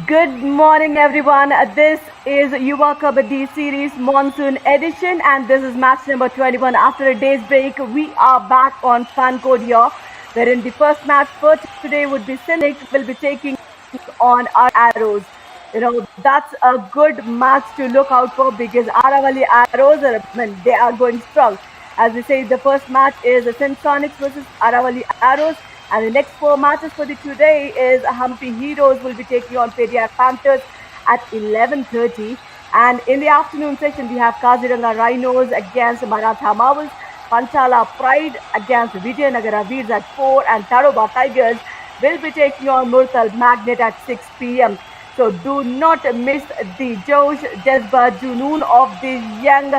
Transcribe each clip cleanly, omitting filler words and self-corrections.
Good morning, everyone. This is Yuva Kabaddi series Monsoon edition, and this is match number 21. After a day's break, we are back on fan code here, wherein the first match for today would be Sindh will be taking on our Arrows. That's a good match to look out for because Aravalli Arrows, they are going strong. As we say, the first match is Sindh Sonics versus Aravalli Arrows. And the next four matches for the today is Hampi Heroes will be taking on Pediac Panthers at 11:30. And in the afternoon session, we have Kaziranga Rhinos against Maratha Marvels, Panchala Pride against Vijayanagara Veers at 4, and Tadoba Tigers will be taking on Murtal Magnet at 6 p.m. So do not miss the Josh Jazba Junoon of this young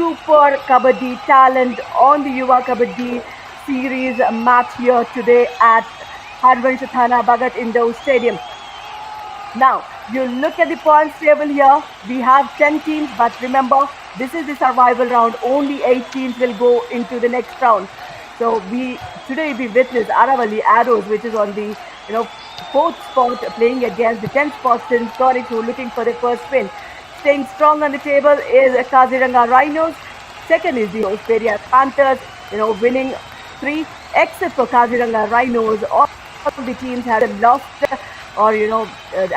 super Kabaddi talent on the Yuva Kabaddi series match here today at Harvansh Thana Bhagat Indoor Stadium. Now, you look at the points table here. We have 10 teams, but remember, this is the survival round. Only 8 teams will go into the next round. So today we witness Aravalli Arrows, which is on the 4th spot, playing against the 10th spot Sindh Sonics, who are looking for the first win. Staying strong on the table is Kaziranga Rhinos. Second is the Pediac Panthers, winning 3, except for Kaziranga Rhinos. All the teams have lost or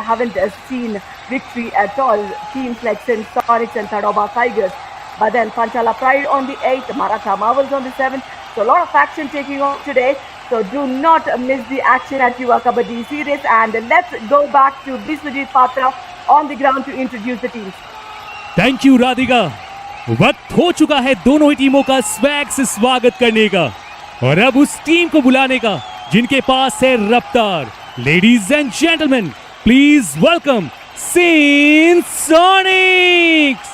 haven't seen victory at all. Teams like Sindh Sonics and Tadoba Tigers. But then Panchala Pride on the 8th, Maratha Marvels on the 7th. So a lot of action taking on today. So do not miss the action at Yuva Kabaddi series. And let's go back to Biswajit Patra on the ground to introduce the teams. Thank you Radhika. वक्त हो चुका है दोनों ही टीमों का swag से स्वागत करने का और अब उस टीम को बुलाने का जिनके पास है रफ्तार। Ladies and gentleman, please welcome Sindh sonics.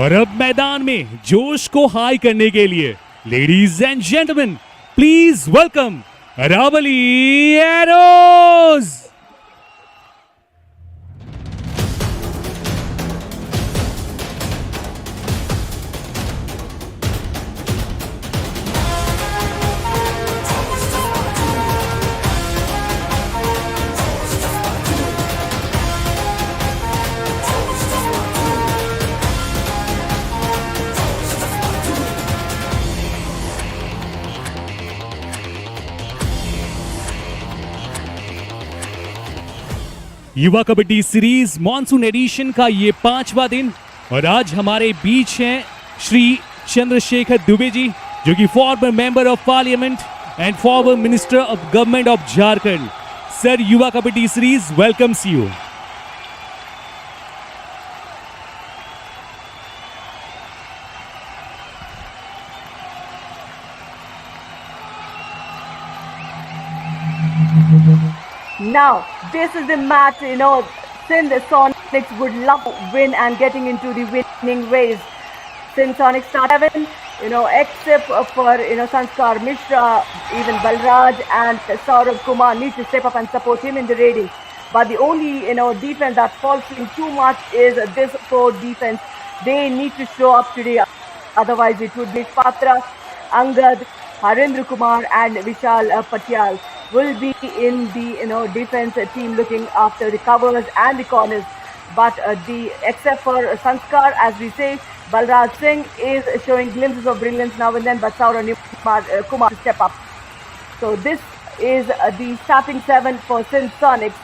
और अब मैदान में जोश को हाई करने के लिए ladies and gentleman, please welcome Aravalli arrows. युवा कबड्डी सीरीज मॉनसून एडिशन का ये 5वां दिन और आज हमारे बीच हैं श्री चंद्रशेखर दुबे जी, जो कि former member of parliament and former minister of government of Jharkhand. Sir, Yuva kabaddi series welcomes you. Now, this is the match, Sindh Sonics would love to win and getting into the winning race. Sindh Sonics start 7, except for, Sanskar Mishra, even Balraj and Saurabh Kumar need to step up and support him in the raiding. But the only, defense that falls in too much is this core defense. They need to show up today. Otherwise, it would be Patra, Angad, Harendra Kumar and Vishal Patyal will be in the defense team looking after the covers and the corners. But except for Sanskar, as we say, Balraj Singh is showing glimpses of brilliance now and then, but Saurabh Kumar to step up. So this is the starting 7 for Sindh Sonics.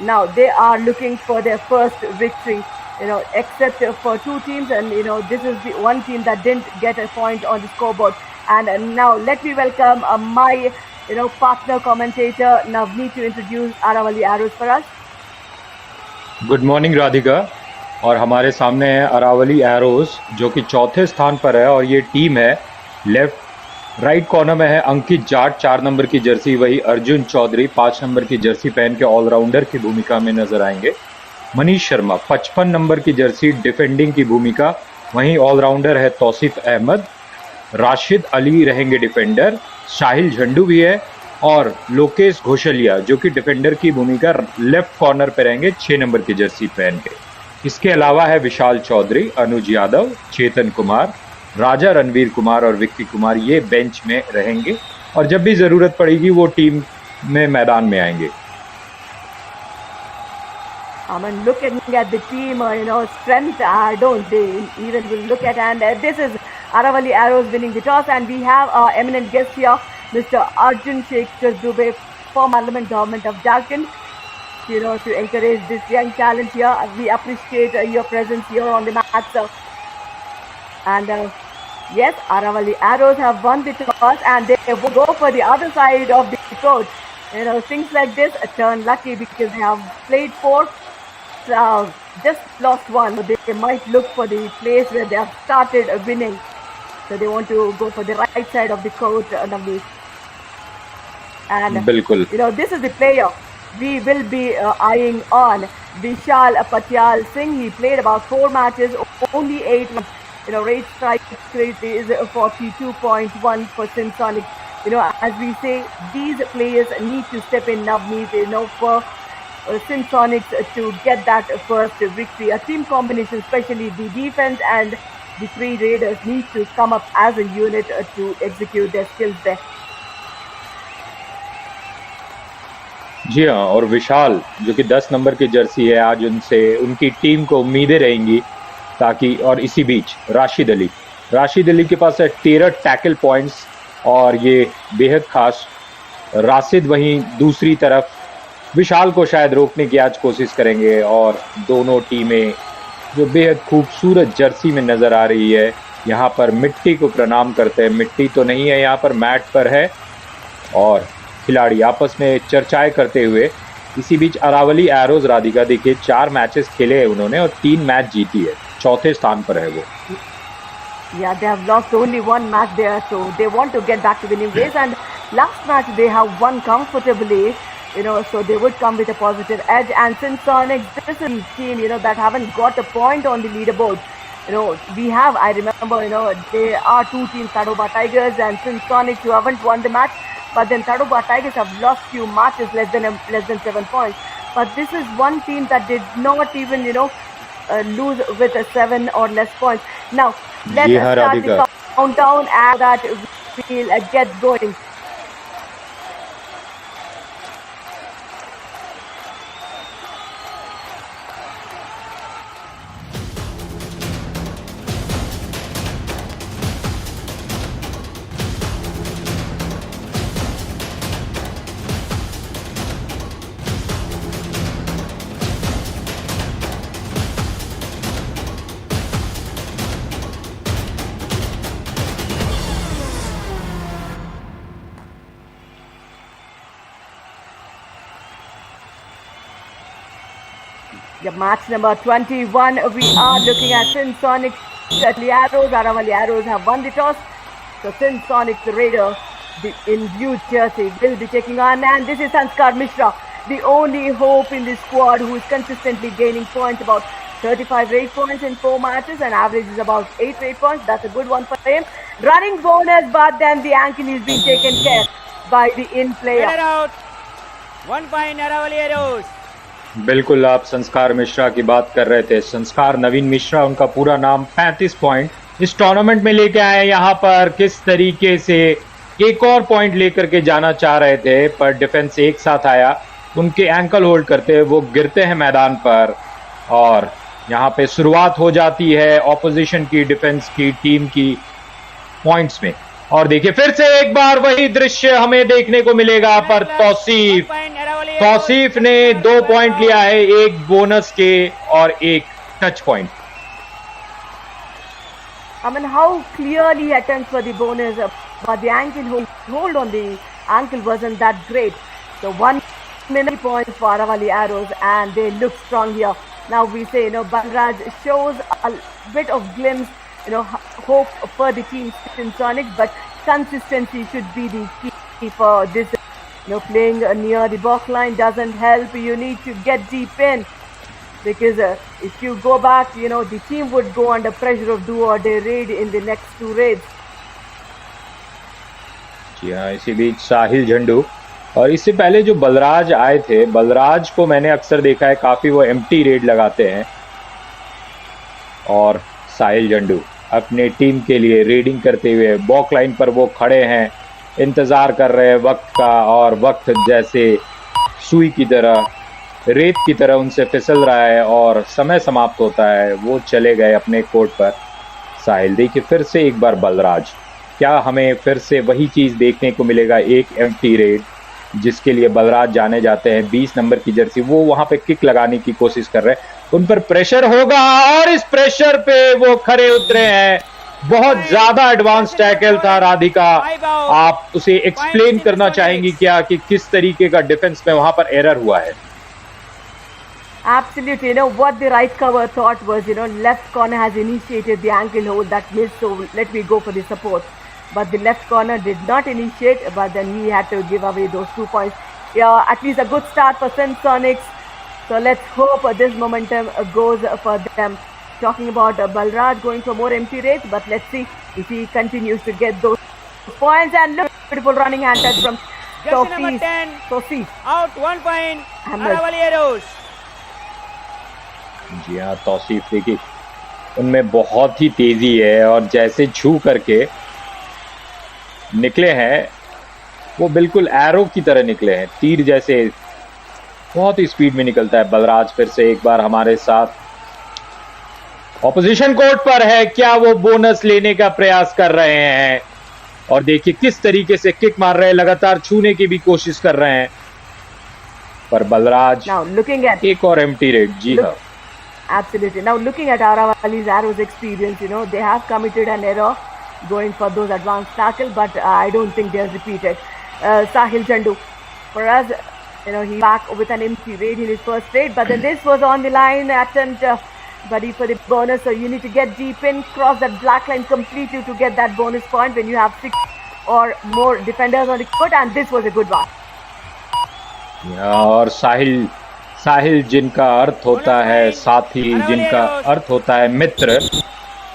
Now they are looking for their first victory, except for 2 teams, and this is the one team that didn't get a point on the scoreboard. And now let me welcome my partner commentator Navneet to introduce Aravalli Arrows for us. Good morning Radhika. और हमारे सामने है Aravalli arrows, जो कि चौथे स्थान पर है और ये टीम है लेफ्ट राइट कॉर्नर में है अंकित जाट, 4 नंबर की जर्सी, वही अर्जुन चौधरी 5 नंबर की जर्सी पहन के ऑलराउंडर की भूमिका में नजर आएंगे। मनीष शर्मा 55 नंबर की जर्सी, डिफेंडिंग की भूमिका, वहीं ऑलराउंडर है तौसीफ अहमद। राशिद अली रहेंगे डिफेंडर, साहिल झंडू भी है, और लोकेश घोषलिया जो कि डिफेंडर की भूमिका लेफ्ट कॉर्नर पे रहेंगे 6 नंबर की जर्सी पहन के। इसके अलावा है विशाल चौधरी, अनुज यादव, चेतन कुमार, राजा रणवीर कुमार और विक्की कुमार, ये बेंच में रहेंगे और जब भी जरूरत पड़ेगी वो टीम में मैदान में आएंगे। I mean, looking at the team, strength, I don't even will look at. And this is Aravalli Arrows winning the toss, and we have our eminent guest here, Mr. Arjun Sheikh Dubey, from Parliament Government of Jharkhand. To encourage this young talent here. We appreciate your presence here on the match, sir. And yes, Aravalli Arrows have won the toss, and they will go for the other side of the court. Things like this turn lucky because they have played 4. Just lost one. They might look for the place where they have started winning. So they want to go for the right side of the court. And बिल्कुल this is the player we will be eyeing on. Vishal Patyal Singh. He played about 4 matches, only 8 runs. Rate strike rate is 42.1% Sonic. As we say, these players need to step in Navneet, for Sindh Sonics to get that first victory. A team combination, especially the defense and the 3 raiders, need to come up as a unit to execute their skills there. जी हाँ, और विशाल जो कि 10 number की Jersey है, आज उनसे उनकी team को उम्मीदें रहेंगी ताकि, और इसी बीच राशिद अली के पास है 13 टैकल पॉइंट्स और ये बेहद खास। राशिद वहीं दूसरी तरफ विशाल को शायद रोकने की आज कोशिश करेंगे, और दोनों टीमें जो बेहद खूबसूरत जर्सी में नज़र आ रही है, यहाँ पर मिट्टी को प्रणाम करते हैं। मिट्टी तो नहीं है, यहाँ पर मैट पर है, और खिलाड़ी आपस में चर्चाएं करते हुए। इसी बीच अरावली एरोज, राधिका देखिए 4 मैचेस खेले हैं उन्होंने और 3 मैच जीती है, 4थे स्थान पर है वो। Yeah, they have lost only 1 match there, so they want to get back to winning ways. And last match they have won comfortably, so they would come with a positive edge. And Sindh Sonics, this is a team, that haven't got a point on the leaderboard. We have, I remember, there are 2 teams, Tadoba Tigers and Sindh Sonics, who haven't won the match. But then Tadoba Tigers have lost few matches, less than 7 points. But this is one team that did not even, lose with a 7 or less points. Now, let's start the countdown and that we'll get going. Match number 21, we are looking at Sindh Sonics, Aravalli Arrows have won the toss. So Sindh Sonics, the Raider, in blue jersey, will be taking on. And this is Sanskar Mishra, the only hope in this squad who is consistently gaining points, about 35 rate points in 4 matches, and average is about 8 rate points. That's a good one for him. Running bonus, but then the ankle is being taken care by the in player. Out. 1 point Aravalli Arrows. बिल्कुल, आप संस्कार मिश्रा की बात कर रहे थे। संस्कार नवीन मिश्रा उनका पूरा नाम, 35 पॉइंट इस टूर्नामेंट में लेके आए। यहाँ पर किस तरीके से एक और पॉइंट लेकर के जाना चाह रहे थे, पर डिफेंस एक साथ आया, उनके एंकल होल्ड करते हुए वो गिरते हैं मैदान पर, और यहाँ पे शुरुआत हो जाती है ऑपोजिशन की डिफेंस की टीम की पॉइंट्स में। और देखिए फिर से एक बार वही दृश्य हमें देखने को मिलेगा, पर तौसीफ ने 2 पॉइंट लिया है, एक बोनस के और एक touch point. I mean, how clearly he attempts for the bonus, but the ankle hold on the ankle wasn't that great. So 1 minute points for Aravalli Arrows, and they look strong here. Now we say, Balraj shows a bit of glimpse, hope for the team in Sonics, but consistency should be the key for this. Playing near the box line doesn't help. You need to get deep in, because if you go back, the team would go under pressure of do or die raid in the next 2 raids. जी हाँ, इसी बीच साहिल झंडू, और इससे पहले जो बलराज आए थे, बलराज को मैंने अक्सर देखा है काफी वो एम्प्टी रेड लगाते हैं, और साहिल झंडू अपने टीम के लिए रेडिंग करते हुए बॉक लाइन पर वो खड़े हैं, इंतजार कर रहे हैं वक्त का, और वक्त जैसे सुई की तरह, रेत की तरह उनसे फिसल रहा है और समय समाप्त होता है। वो चले गए अपने कोर्ट पर। साहिल, देखिए फिर से एक बार बलराज, क्या हमें फिर से वही चीज देखने को मिलेगा, एक एम्प्टी रेड जिसके लिए बलराज जाने जाते हैं। 20 नंबर की जर्सी, वो वहां पे किक लगाने की कोशिश कर रहे हैं, उन पर प्रेशर होगा और इस प्रेशर पे वो खरे उतरे हैं। बहुत ज्यादा एडवांस टैकल था राधिका, आप उसे एक्सप्लेन करना चाहेंगी क्या कि किस तरीके का डिफेंस में वहां पर एरर हुआ है? Absolutely. What the right cover thought was, left corner has initiated the ankle hold that missed, so let me go for the support. But the left corner did not initiate, but then he had to give away those 2 points. Yeah, at least a good start for Sindh Sonics. So let's hope this momentum goes for them. Talking about Balraj going for more empty raids, but let's see if he continues to get those points. And look, beautiful running hand touch from Jersey number 10. Sophie. Out 1 point. Ahmed. Aravalli Arrows. जी हाँ, तौसीफ, देखिए उनमें बहुत ही तेजी है और जैसे छू करके निकले हैं वो बिल्कुल एरो की तरह निकले हैं, तीर जैसे बहुत ही स्पीड में निकलता है। बलराज फिर से एक बार हमारे साथ ऑपोजिशन कोर्ट पर है, क्या वो बोनस लेने का प्रयास कर रहे हैं? और देखिए किस तरीके से किक मार रहे हैं, लगातार छूने की भी कोशिश कर रहे हैं, पर बलराज एक और एम्प्टी रेड। जी हाँ, Absolutely. Now looking at Aravalli's arrows experience, they have committed an error going for those advanced tackle, but I don't think they'll repeat it. Sahil Chandu, for us, he's back with an empty raid in his first raid, but then this was on the line attempt, buddy, for the bonus. So you need to get deep in, cross that black line completely to get that bonus point when you have 6 or more defenders on the court, and this was a good one. और साहिल जिनका अर्थ होता है साथी, जिनका अर्थ होता है मित्र,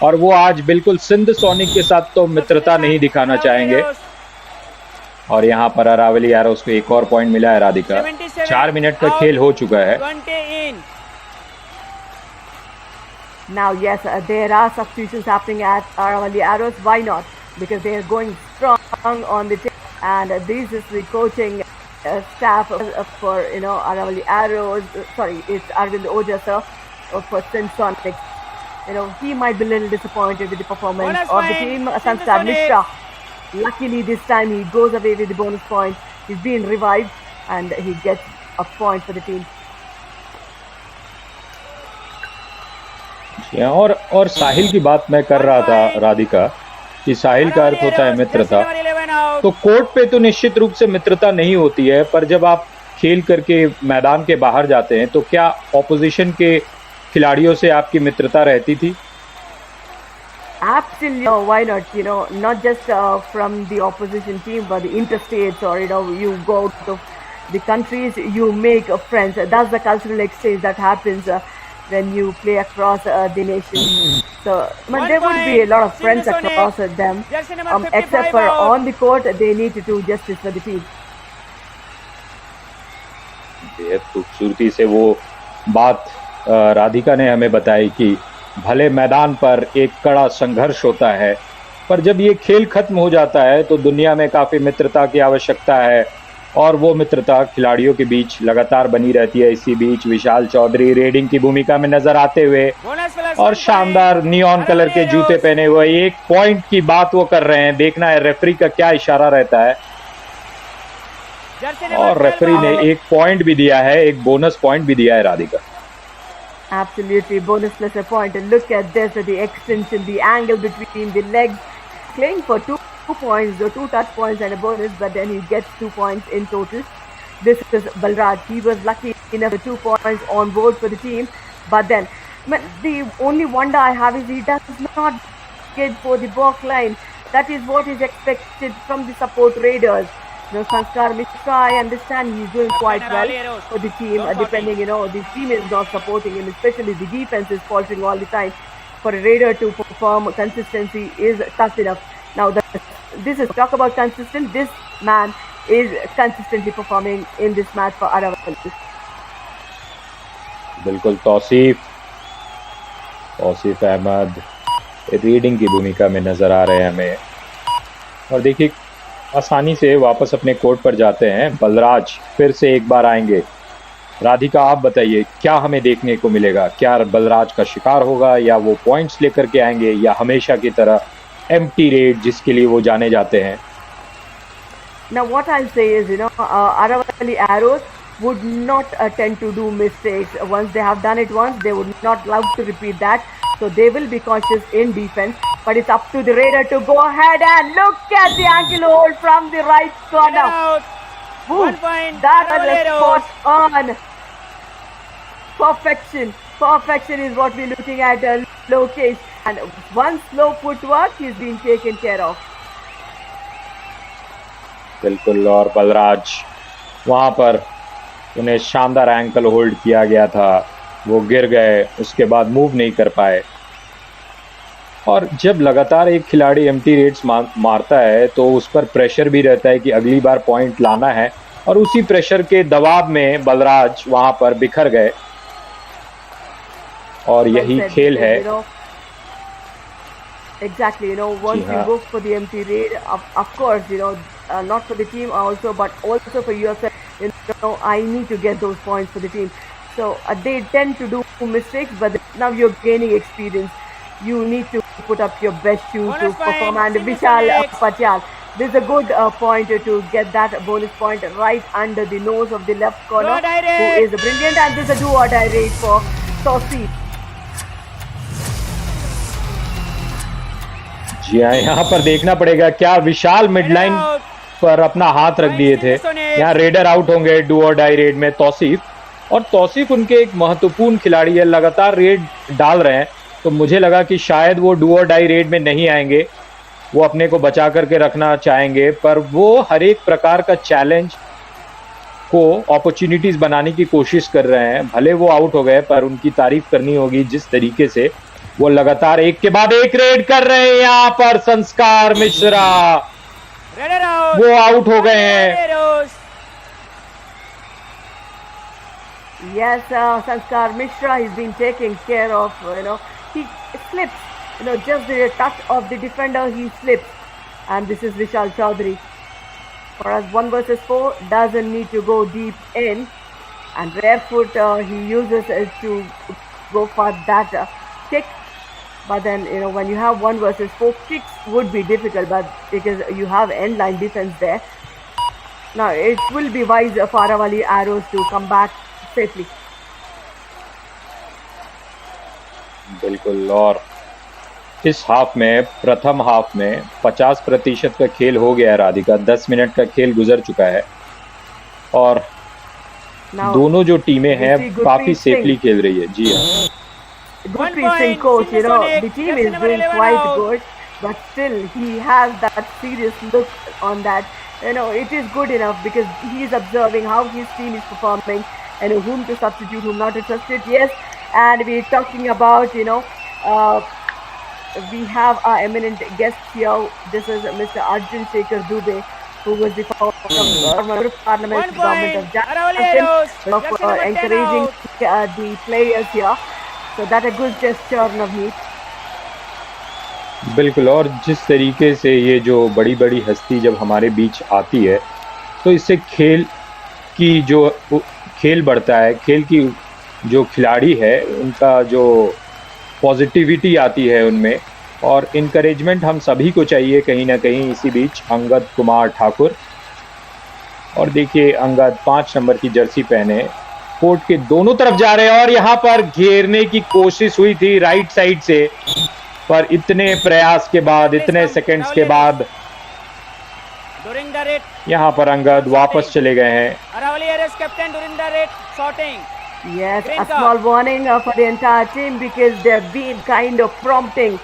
और वो आज बिल्कुल सिंध सोनिक के साथ तो मित्रता नहीं दिखाना चाहेंगे। और यहाँ पर अरावली एरोस को एक और पॉइंट मिला है राधिका। 4 मिनट का खेल हो चुका है। Now yes, there are substitutions happening at Aravalli Arrows. Why not? Because they are going strong on the team, and this is the coaching staff for Aravalli Arrows. Sorry, it's Arvind Oja sir for Sindh Sonics. He might be a little disappointed with the performance of the team. Sanstar Mishra, luckily this time he goes away with the bonus point. He's been revived and he gets a point for the team. और साहिल की बात मैं कर रहा था राधिका कि साहिल का अर्थ होता है मित्रता। तो कोर्ट पे तो निश्चित रूप से मित्रता नहीं होती है, पर जब आप खेल करके मैदान के बाहर जाते हैं तो क्या ऑपोजिशन के खिलाड़ियों से आपकी मित्रता रहती थी? Absolutely. No, why not? Not just from the opposition team, but the interstates, or you go to the countries, you make friends. That's the cultural exchange that happens when you play across the nation. So, but there would be a lot of friends across them, except for on the court, they need to do justice for the team. बेहद खूबसूरती से वो बात राधिका ने हमें बताई कि भले मैदान पर एक कड़ा संघर्ष होता है, पर जब ये खेल खत्म हो जाता है तो दुनिया में काफ़ी मित्रता की आवश्यकता है, और वो मित्रता खिलाड़ियों के बीच लगातार बनी रहती है। इसी बीच विशाल चौधरी रेडिंग की भूमिका में नजर आते हुए और शानदार नियॉन कलर के जूते पहने हुए एक पॉइंट की बात वो कर रहे हैं। देखना है रेफरी का क्या इशारा रहता है, और रेफरी ने एक पॉइंट भी दिया है, एक बोनस पॉइंट भी दिया है Radhika. Absolutely, bonus plus a point. And look at this, the extension, the angle between the legs, playing for 2 points, the 2 touch points and a bonus, but then he gets 2 points in total. This is Balraj. He was lucky enough with 2 points on board for the team, but then the only wonder I have is he does not get for the back line. that is what is expected from the support raiders. Sanskar Mishra, I understand he's doing quite well for the team, depending, the team is not supporting him, especially the defense is faltering all the time. For a raider to perform, consistency is tough enough. Now, this is talk about consistent. This man is consistently performing in this match for Aravalli. बिल्कुल Tausif Ahmad reading की भूमिका में नजर आ रहे हैं हमें। और देखिए आसानी से वापस अपने कोर्ट पर जाते हैं। बलराज फिर से एक बार आएंगे। राधिका, आप बताइए क्या हमें देखने को मिलेगा? क्या बलराज का शिकार होगा या वो पॉइंट्स लेकर के आएंगे, या हमेशा की तरह एम्प्टी रेड जिसके लिए वो जाने जाते हैं? Now what I'll say is, Aravalli Arrows would not tend to do mistakes. Once they have done it once, they would not love to repeat that. So they will be cautious in defense. But it's up to the raider to go ahead and look at the ankle hold from the right corner. Out. 1 point. That Aravalli was Arrows. spot on. Perfection. Perfection is what we're looking at, Lokesh. And one slow footwork, he's being taken care of. बिल्कुल। और बलराज वहां पर उन्हें शानदार ankle hold किया गया था, वो गिर गए, उसके बाद मूव नहीं कर पाए। और जब लगातार एक खिलाड़ी एम्प्टी रेड्स मारता है तो उस पर प्रेशर भी रहता है कि अगली बार पॉइंट लाना है, और उसी प्रेशर के दबाव में बलराज वहां पर बिखर गए। और यही खेल है। Exactly, once you go for the empty raid, of course, not for the team also, but also for yourself, I need to get those points for the team. So they tend to do mistakes, but now you're gaining experience. You need to put up your best shoe to perform. And Vishal Patel, this is a good pointer to get that bonus point right under the nose of the left corner, who is brilliant. And this is a do-or-die raid for Saucy. जी हाँ, यहाँ पर देखना पड़ेगा क्या विशाल midline पर अपना हाथ रख दिए थे। यहाँ रेडर आउट होंगे डू और डाई रेड में तौसीफ, और तौसीफ उनके एक महत्वपूर्ण खिलाड़ी है, लगातार रेड डाल रहे हैं। तो मुझे लगा कि शायद वो डू और डाई रेड में नहीं आएंगे, वो अपने को बचा करके रखना चाहेंगे, पर वो हर एक प्रकार का चैलेंज को अपॉर्चुनिटीज बनाने की कोशिश कर रहे हैं। भले वो आउट हो गए, पर उनकी तारीफ करनी होगी जिस तरीके से वो लगातार एक के बाद एक रेड कर रहे हैं। यहाँ पर संस्कार मिश्रा वो आउट हो गए हैं। Yes, Sanskar Mishra, he's been taken care of. He slips. Just the touch of the defender, he slips. And this is Vishal Chaudhary. For us, 1 versus 4 doesn't need to go deep in. And barefoot, he uses it to go for that kick. But then, when you have 1 versus 4, kicks would be difficult, but because you have end line defense there. Now, it will be wise for Aravalli Arrows to come back safely. बिल्कुल। और इस half में, प्रथम half में 50% का खेल हो गया है राधिका। 10 मिनट का खेल गुजर चुका है और दोनों जो टीमें हैं काफी सेफली खेल रही है। जी हाँ, Good Singh coach, the team is doing quite good, but still he has that serious look on that. It is good enough because he is observing how his team is performing and whom to substitute, whom not to substitute. Yes, and we're talking about, we have our eminent guest here. This is Mr. Arjun Shekhar Dubey, who was the former Parliament Government of Jharkhand, for encouraging the players here. So that a good gesture of me. बिल्कुल। और जिस तरीके से ये जो बड़ी बड़ी हस्ती जब हमारे बीच आती है तो इससे खेल बढ़ता है। खेल की जो खिलाड़ी है उनका जो पॉजिटिविटी आती है उनमें, और इनकरेजमेंट हम सभी को चाहिए कहीं ना कहीं। इसी बीच अंगद कुमार ठाकुर, और देखिए अंगद 5 नंबर की जर्सी पहने कोर्ट के दोनों तरफ जा रहे हैं, और यहाँ पर घेरने की कोशिश हुई थी राइट साइड से, पर इतने प्रयास के बाद, इतने सेकंड्स के बाद यहाँ पर अंगद वापस चले गए हैं। Yes, a small warning for the entire team because they've been kind of prompting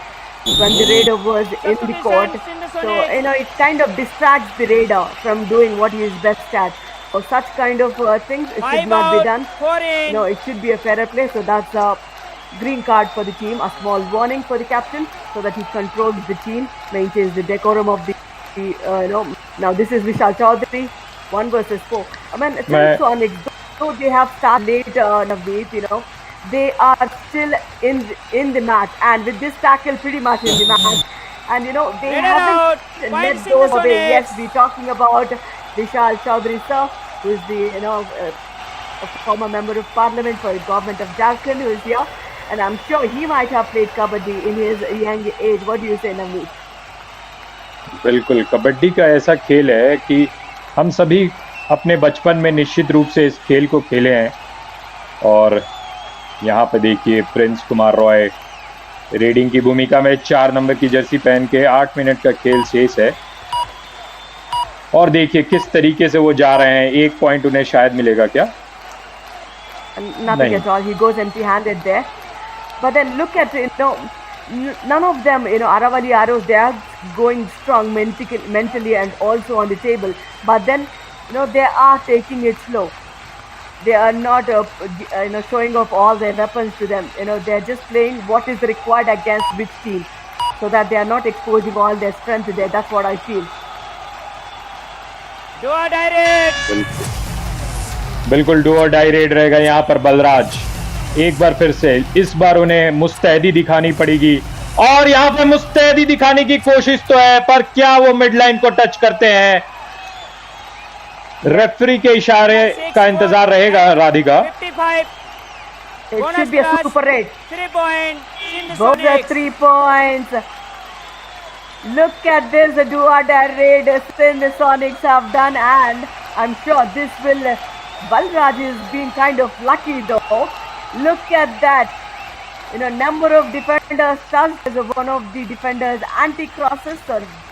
when the raider was in the court. So, it kind of distracts the raider from doing what he is best at. So such kind of things, it should not be done. It should be a fairer play. So that's a green card for the team, a small warning for the captain so that he controls the team, maintains the decorum of the Now this is Vishal Chaudhary, 1 versus 4. I mean, since Sonic, though they have started late in the week, they are still in the match, and with this tackle pretty much in the match, and they haven't let those away. Yes, we're talking about Vishal Chaudhary sir, who is the a former member of parliament for the government of Jharkhand, who is here, and I'm sure he might have played kabaddi in his young age. What do you say, Navneet? बिल्कुल, कबड्डी का ऐसा खेल है कि हम सभी अपने बचपन में निश्चित रूप से इस खेल को खेले हैं। और यहाँ पे देखिए प्रिंस कुमार रॉय रेडिंग की भूमिका में 4 नंबर की जर्सी पहन के 8 मिनट का खेल शेष है, और देखिए किस तरीके से वो जा रहे हैं। 1 पॉइंट उन्हें शायद मिलेगा क्या? Nothing at all. He goes empty-handed there. But then look at none of them, Aravalli arrows, they are going strong mentally and also on the table. But then, they are taking it slow. They are not, showing off all their weapons to them. They are just playing what is required against which team, so that they are not exposing all their strength there. That's what I feel. Do or die raid. बिल्कुल do और die red रहेगा यहाँ पर बलराज। एक बार फिर से इस बार उन्हें मुस्तैदी दिखानी पड़ेगी, और यहाँ पर मुस्तैदी दिखाने की कोशिश तो है, पर क्या वो मिड लाइन को टच करते हैं? रेफरी के इशारे का इंतजार रहेगा Radhika. 55. It should be a super raid. 3 points. Both are 3 points. Look at this, the do or die raid Sindh Sonics have done, and I'm sure this will. Balraj is being kind of lucky though. Look at that. Number of defenders touched as one of the defenders anti-crosses.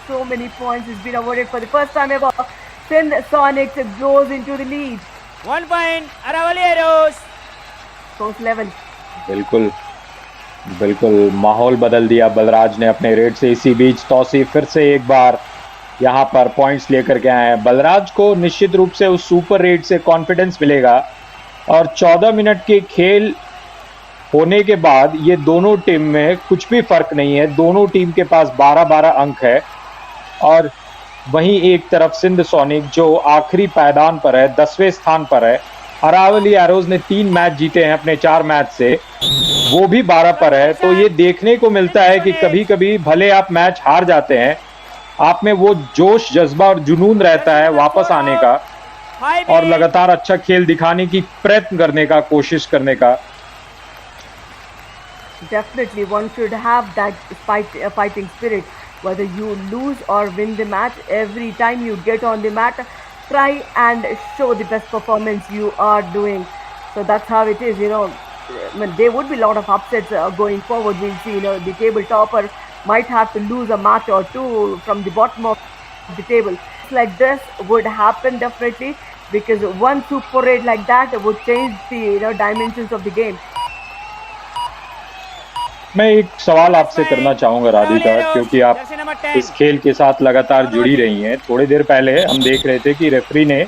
So many points has been awarded for the first time ever. Sindh Sonics goes into the lead. 1 point. Aravalli arrows. Close level. बिल्कुल बिल्कुल माहौल बदल दिया बलराज ने अपने red से। इसी बीच तौसीफ फिर से एक बार यहाँ पर पॉइंट्स लेकर के आए हैं। बलराज को निश्चित रूप से उस सुपर रेड से कॉन्फिडेंस मिलेगा, और 14 मिनट के खेल होने के बाद ये दोनों टीम में कुछ भी फर्क नहीं है। दोनों टीम के पास 12-12 अंक है, और वहीं एक तरफ सिंध सोनिक जो आखिरी पायदान पर है, 10वें स्थान पर है। अरावली एरोज ने 3 मैच जीते हैं अपने 4 मैच से, वो भी 12 पर है। तो ये देखने को मिलता है कि कभी कभी भले आप मैच हार जाते हैं, आप में वो जोश, जज्बा और जुनून रहता है वापस आने का, और लगातार अच्छा खेल दिखाने की प्रयत्न करने का, कोशिश करने का। Definitely, one should have that fighting spirit. Whether you lose or win the match, every time you get on the mat, try and show the best performance you are doing. So that's how it is. I mean, there would be a lot of upsets going forward. We'll see. The table topper might have to lose a match or two from the bottom of the table. Like this would happen definitely, because one super raid like that would change the dimensions of the game. मैं एक सवाल आपसे करना चाहूंगा राधिका, क्योंकि आप इस खेल के साथ लगातार जुड़ी रही हैं। थोड़ी देर पहले हम देख रहे थे कि रेफरी ने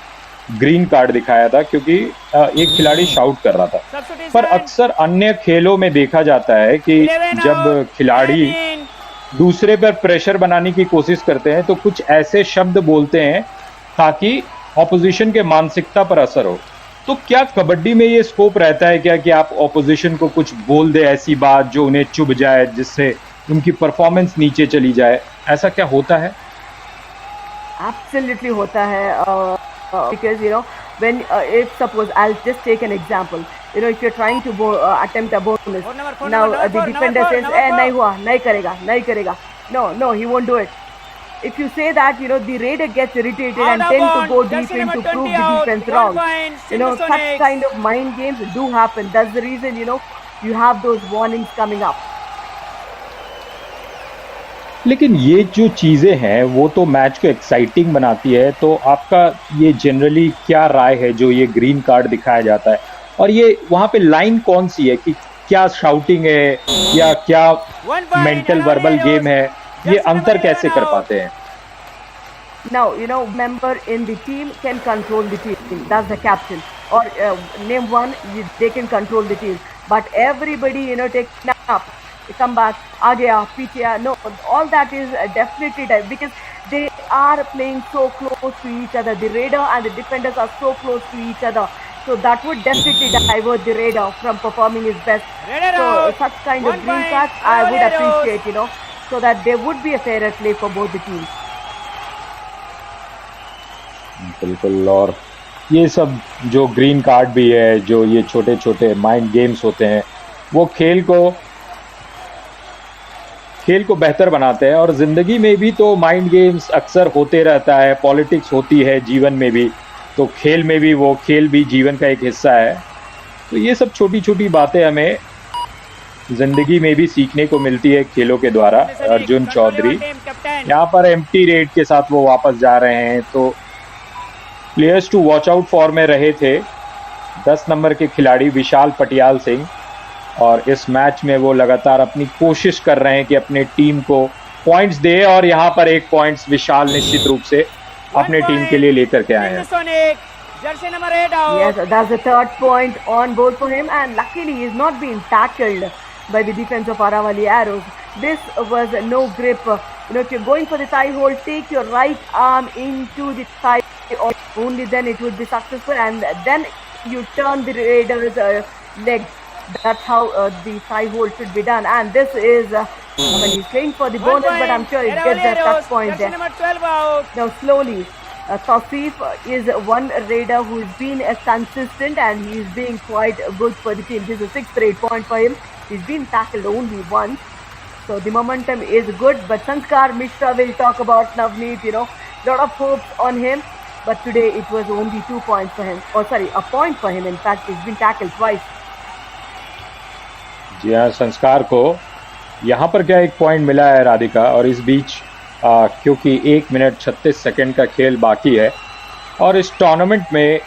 ग्रीन कार्ड दिखाया था क्योंकि एक खिलाड़ी शाउट कर रहा था, पर अक्सर अन्य खेलों में देखा जाता है कि जब खिलाड़ी दूसरे पर प्रेशर बनाने की कोशिश करते हैं तो कुछ ऐसे शब्द बोलते हैं ताकि ऑपोजिशन के मानसिकता पर असर हो। तो क्या कबड्डी में ये स्कोप रहता है क्या कि आप ऑपोजिशन को कुछ बोल दे, ऐसी बात जो उन्हें चुभ जाए, जिससे उनकी परफॉर्मेंस नीचे चली जाए? ऐसा क्या होता है? Absolutely होता है, because when if suppose I'll just take an example, if you're trying to attempt a bonus, now the defender says नहीं हुआ, नहीं करेगा, no, he won't do it. If you say that, the raider gets irritated and tend to go deep in to prove the defense wrong. Such kind of mind games do happen. That's the reason, you have those warnings coming up. लेकिन ये जो चीज़ें हैं वो तो match को exciting बनाती है। तो आपका ये जनरली क्या राय है जो ये ग्रीन कार्ड दिखाया जाता है, और ये वहाँ पे लाइन कौन सी है कि क्या शाउटिंग है या क्या मेंटल वर्बल गेम है, ये अंतर कैसे कर पाते हैं? Now, member in the team can control the team. That's the captain. Or name one, they can control the team. But everybody, take up, come back, aa gaya, piche aaya. No, all that is definitely because they are playing so close to each other. The raider and the defenders are so close to each other. So that would definitely divert the raider from performing his best. Raider So out. such kind of 1 green point, cards I would Aravalli Arrows. appreciate, so that there would be a fairer play for both the teams. बिल्कुल। और ये सब जो green card भी है, जो ये छोटे छोटे माइंड गेम्स होते हैं, वो खेल को बेहतर बनाते हैं। और ज़िंदगी में भी तो माइंड गेम्स अक्सर होते रहता है, पॉलिटिक्स होती है जीवन में भी, तो खेल में भी वो खेल भी जीवन का एक हिस्सा है। तो ये सब छोटी छोटी बातें हमें ज़िंदगी में भी सीखने को मिलती है खेलों के द्वारा। अर्जुन चौधरी यहाँ पर एम्प्टी रेट के साथ वो वापस जा रहे हैं, तो players to watch out for में रहे थे 10 नंबर के खिलाड़ी विशाल पटियाल सिंह, और इस मैच में वो लगातार अपनी कोशिश कर रहे हैं कि अपने टीम को पॉइंट्स दे, और यहाँ पर एक पॉइंट्स विशाल निश्चित रूप से अपने टीम के लिए लेकर के आए हैं। Jersey number 8 out. Yes, that's the third point on board for him, and luckily he's not being tackled by the defense of Aravalli Arrows. This was no grip. If you're going for the thigh hold, take your right arm into the thigh, or only then it would be successful, and then you turn the raider's leg. That's how the thigh hold should be done. And this is, he's playing for the bonus, but I'm sure it gets the touch point there. Number 12 out. Now slowly, Tausif is one raider who has been consistent, and he's being quite good for the team. This is a 6th straight point for him. He's been tackled only once, so the momentum is good. But Sanskar Mishra will talk about Navneet. Lot of hopes on him, but today it was only 2 points for him. Or sorry, a point for him. In fact, he's been tackled twice. जी हाँ, संस्कार को यहाँ पर क्या एक point मिला है राधिका, और इस बीच क्योंकि 1 मिनट 36 सेकंड का खेल बाकी है, और इस टूर्नामेंट में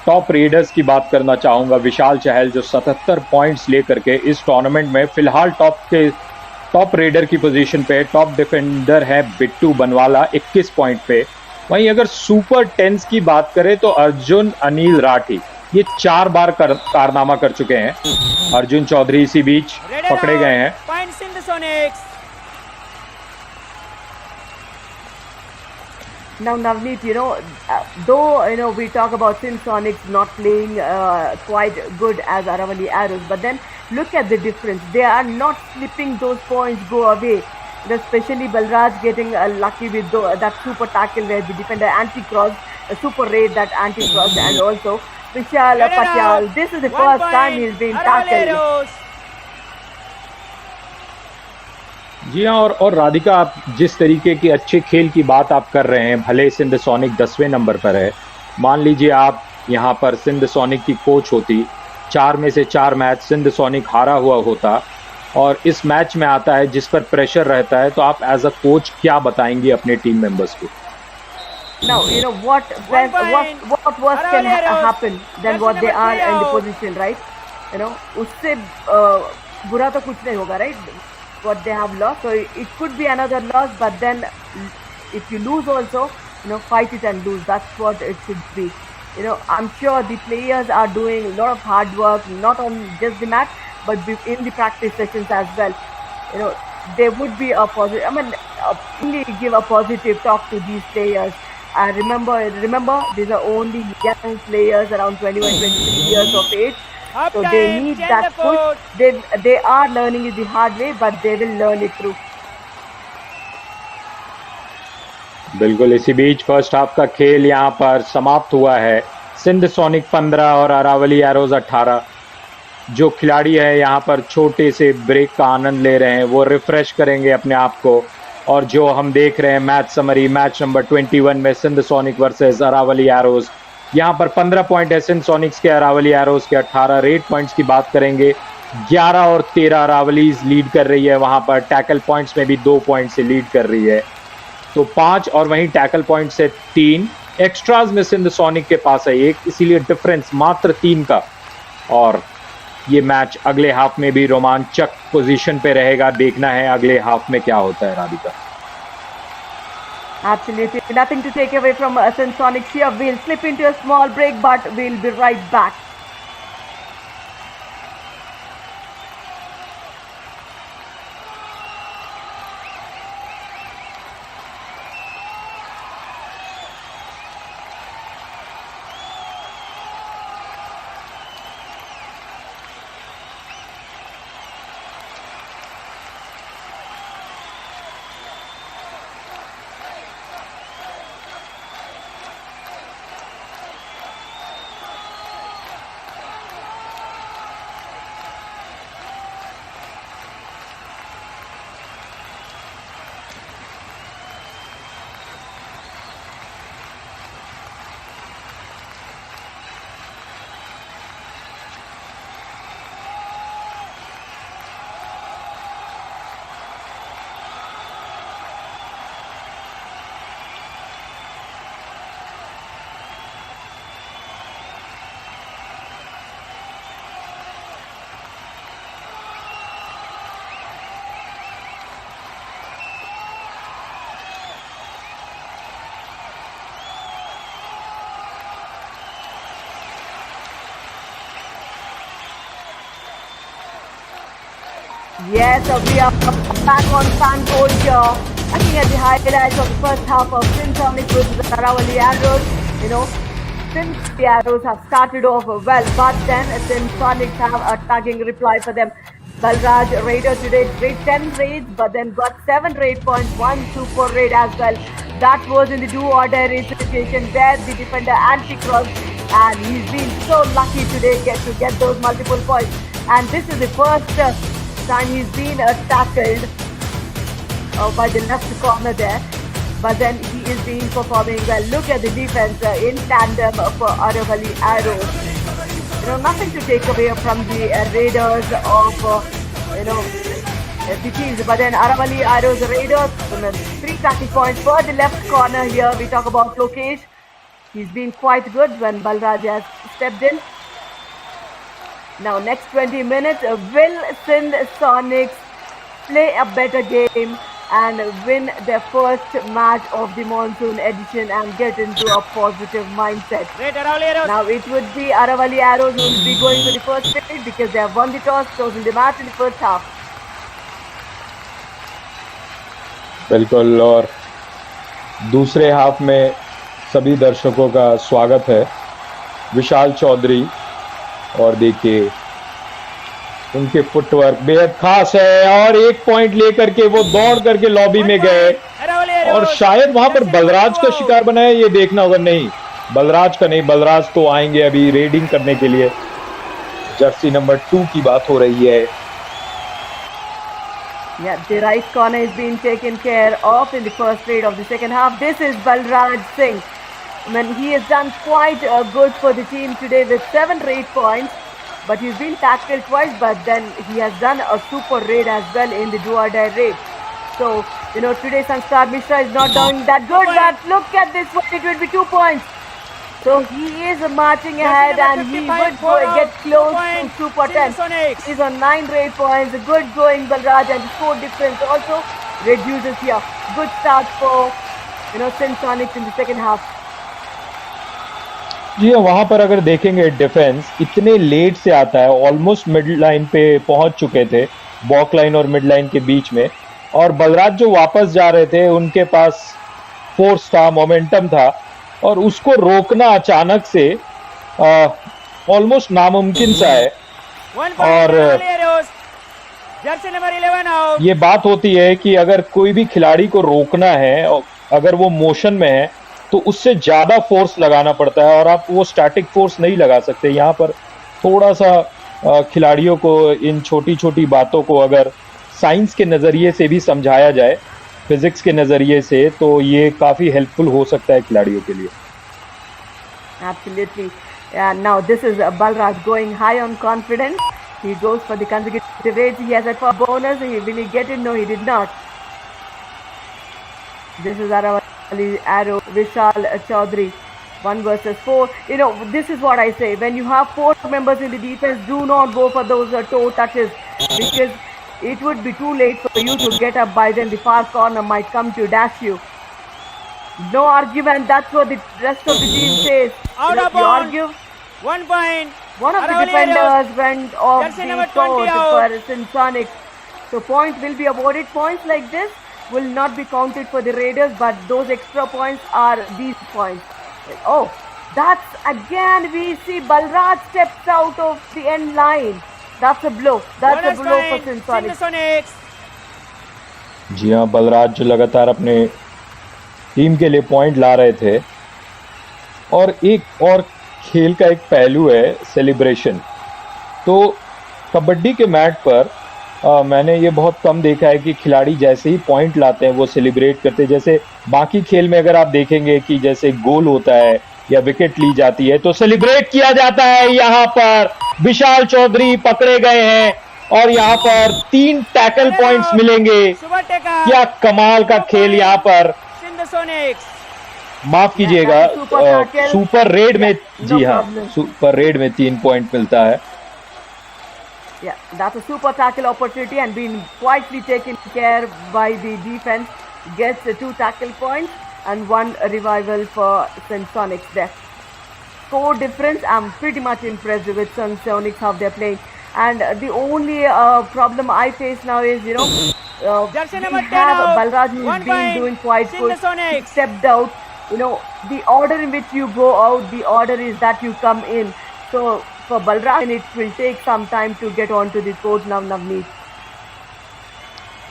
टॉप रेडर्स की बात करना चाहूँगा। विशाल चहल जो 77 पॉइंट्स लेकर के इस टूर्नामेंट में फिलहाल टॉप रेडर की पोजीशन पे, टॉप डिफेंडर है बिट्टू बनवाला 21 पॉइंट पे। वहीं अगर सुपर 10s की बात करें तो अर्जुन अनिल राठी ये 4 बार कारनामा कर चुके हैं। अर्जुन चौधरी इसी बीच पकड़े गए हैं। Now Navneet, though we talk about Sindh Sonics not playing quite good as Aravalli Arrows, but then look at the difference. They are not slipping those points go away. Especially Balraj getting lucky with that super tackle where the defender anti-crossed, a super raid that anti-crossed, and also Vishal Patyal. This is the first time he's been tackled. जी हाँ, और राधिका, आप जिस तरीके की अच्छे खेल की बात आप कर रहे हैं, भले सिंध सोनिक 10वें नंबर पर है, मान लीजिए आप यहाँ पर सिंध सोनिक की कोच होती, 4 में से 4 मैच सिंध सोनिक हारा हुआ होता, और इस मैच में आता है जिस पर प्रेशर रहता है, तो आप एज अ कोच क्या बताएंगे अपने टीम मेंबर्स को? Now, what worse can happen than what they are in the position, right? उससे बुरा तो कुछ नहीं होगा, right? What they have lost, so it could be another loss, but then if you lose also, fight it and lose. That's what it should be. I'm sure the players are doing a lot of hard work, not on just the match, but in the practice sessions as well. There would be a positive, only give a positive talk to these players. And remember, these are only young players around 21, 23 years of age. So they need that push. They are learning it the hard way, but they will learn it through. बिल्कुल। इसी बीच first half का खेल यहाँ पर समाप्त हुआ है। Sindh sonic 15 और अरावली एरोज 18। जो खिलाड़ी है यहाँ पर छोटे से ब्रेक का आनंद ले रहे हैं, वो रिफ्रेश करेंगे अपने आप को। और जो हम देख रहे हैं मैच समरी, मैच नंबर 21 में Sindh sonic versus Aravalli arrows, यहाँ पर 15 पॉइंट है सिंध सोनिक्स के, अरावली एरोज के 18। रेड पॉइंट्स की बात करेंगे, 11 और 13 अरावलीज लीड कर रही है। वहाँ पर टैकल पॉइंट्स में भी 2 पॉइंट से लीड कर रही है, तो 5, और वहीं टैकल पॉइंट से 3। एक्स्ट्राज में सिंध सोनिक के पास है 1, इसीलिए डिफरेंस मात्र 3 का। और ये मैच अगले हाफ में भी रोमांचक पोजीशन पे रहेगा। देखना है अगले हाफ में क्या होता है Radhika. Absolutely nothing to take away from Sindh Sonics here. We'll slip into a small break, but we'll be right back. Yes, we are back on fan court here. Looking at the highlights of the first half of Sindh Sonics versus Aravalli Arrows. You know, since the Arrows have started off well, but then Sindh Sonics have a tagging reply for them. Balraj Raider today did 10 raids, but then got 7 raid points, 1 super raid as well. That was in the do-or-die raid situation where the defender anti-crossed, and he's been so lucky today to get those multiple points. And this is the first time he's been tackled by the left corner there, but then he is being performing well. Look at the defense in tandem for Aravalli Arrows. You know, nothing to take away from the Raiders of the teams, but then Aravalli Arrows Raiders 3 tackle points for the left corner here. We talk about Lokesh. He's been quite good when Balraj has stepped in. Now next 20 minutes, will Sindh Sonics play a better game and win their first match of the monsoon edition and get into a positive mindset? Red Aravalli Arrows. Now it would be Aravalli Arrows who will be going for the first raid because they have won the toss, chosen the match in the first half. बिल्कुल, और दूसरे half में सभी दर्शकों का स्वागत है। विशाल चौधरी, और देखिए उनके फुटवर्क बेहद खास है, और 1 पॉइंट लेकर के वो दौड़ करके लॉबी में गए और शायद वहां पर बलराज का शिकार बनाया। ये देखना होगा, नहीं बलराज का नहीं, बलराज तो आएंगे अभी रेडिंग करने के लिए। जर्सी नंबर 2 की बात हो रही है। Yeah, the right corner is being taken care of in the first raid of the second half. This is Balraj Singh. I mean, he has done quite good for the team today with 7 raid points, but he's been tackled twice, but then he has done a super raid as well in the do-or-die raid. So, you know, today Sanskar Mishra is not doing that good, but look at this one, it will be 2 points. So he is marching ahead and he would get close to Super 10. He's on 9 raid points. Good going Balraj, and the score difference also reduces here. Good start for Sindh Sonics in the second half. जी हाँ, वहां पर अगर देखेंगे defence इतने late से आता है, almost mid line पे पहुंच चुके थे, बॉक लाइन और मिड लाइन के बीच में, और बलराज जो वापस जा रहे थे उनके पास फोर्स था, मोमेंटम था, और उसको रोकना अचानक से ऑलमोस्ट नामुमकिन सा है। और ये बात होती है कि अगर कोई भी खिलाड़ी को रोकना है, अगर वो मोशन में है तो उससे ज्यादा फोर्स लगाना पड़ता है, और आप वो स्टैटिक फोर्स नहीं लगा सकते। यहाँ पर थोड़ा सा खिलाड़ियों को इन छोटी छोटी बातों को अगर साइंस के नज़रिए से भी समझाया जाए, फिजिक्स के नज़रिए से, तो ये काफ़ी हेल्पफुल हो सकता है खिलाड़ियों के लिए। Absolutely. Now this is Balraj going high on confidence. He goes for the consecutive raids. He has a bonus. Will he get it? No, he did not. This is Aravalli Arrow, Vishal Chaudhary. 1 versus 4. You know, this is what I say. When you have 4 members in the defense, do not go for those toe touches, because it would be too late for you to get up. By then the far corner might come to dash you. No argument. That's what the rest of the team says. Out If of you bounds. argue, 1 point. one of the Aravalli defenders went off Jersey the number court 20 out. for Sindh Sonics. So points will be awarded. Points like this will not be counted for the Raiders, but those extra points are these points. Oh, that's again we see Balraj steps out of the end line. That's a blow. That's Bonus a blow for point. Sindh Sindh Sonics. Sonics. जी हाँ, बलराज जो लगातार अपने team के लिए point ला रहे थे। और एक और खेल का एक पहलू है सेलिब्रेशन। तो कबड्डी के मैट पर मैंने ये बहुत कम देखा है कि खिलाड़ी जैसे ही पॉइंट लाते हैं वो सेलिब्रेट करते हैं। जैसे बाकी खेल में अगर आप देखेंगे कि जैसे गोल होता है या विकेट ली जाती है तो सेलिब्रेट किया जाता है। यहाँ पर विशाल चौधरी पकड़े गए हैं और यहाँ पर 3 टैकल पॉइंट्स मिलेंगे। Super taker. क्या कमाल का खेल यहाँ पर। Sindh Sonics. माफ कीजिएगा, सुपर टैकल। सुपर रेड में No जी हाँ, problem. सुपर रेड में 3 पॉइंट मिलता है। Yeah, that's a super tackle opportunity and being quietly taken care by the defense. Gets 2 tackle points and 1 revival for Sindh Sonics there. Score difference, I'm pretty much impressed with Sindh Sonics how they're playing. And the only problem I face now is, you know, Jersey we number 10 have out. Balraj who's 1 been point. doing quite Sindh good. He Sonics. stepped out. You know, the order in which you go out, the order is that you come in. So for Balraj, it will take some time to get onto the court now, Navneet.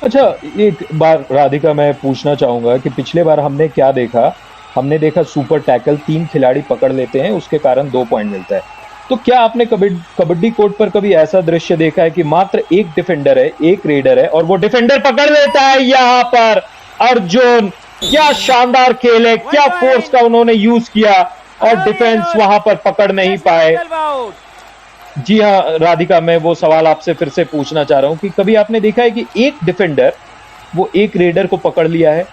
अच्छा, एक बार राधिका मैं पूछना चाहूंगा कि पिछले बार हमने क्या देखा। हमने देखा सुपर टैकल 3 खिलाड़ी पकड़ लेते हैं, उसके कारण 2 पॉइंट मिलता है। तो क्या आपने कबड्डी कोर्ट पर कभी ऐसा दृश्य देखा है कि मात्र एक डिफेंडर है, एक रेडर है और वो डिफेंडर पकड़ लेता है। यहाँ पर अर्जुन, क्या शानदार खेल है, क्या फोर्स का उन्होंने यूज किया और डिफेंस वहां पर पकड़ नहीं पाए। 12 out. जी हाँ राधिका, मैं वो सवाल आपसे फिर से पूछना चाह रहा हूँ कि कभी आपने देखा है कि एक डिफेंडर वो एक रेडर को पकड़ लिया है।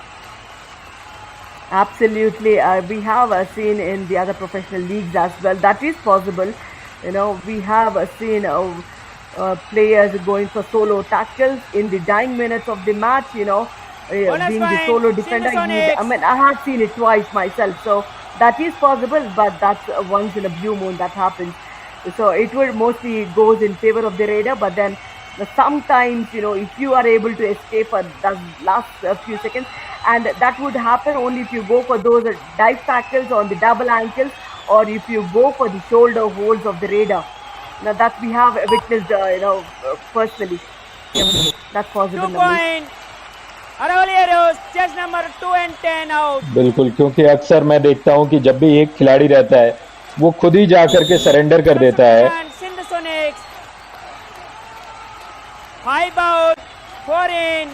Absolutely, we have seen in the other professional leagues as well. That is possible. You know, we have seen players going for solo tackles in the dying minutes of the match. You know, Bonus being the point, solo Sindh defender. Sonics. I mean, I have seen it twice myself, so that is possible. But that's once in a blue moon that happens. So it would mostly goes in favor of the raider. But then sometimes, you know, if you are able to escape for the last few seconds, and that would happen only if you go for those dive tackles on the double ankles, or if you go for the shoulder holds of the raider. Now that we have witnessed, personally. Yeah, that's possible. 2 point. Aravalli Arrows. Chess number 2 and 10 out. बिल्कुल, क्योंकि अक्सर मैं देखता हूं कि जब भी एक खिलाड़ी रहता है वो खुद ही जा करके सरेंडर कर देता है। And Sindh Sonics. 5 out. 4 in.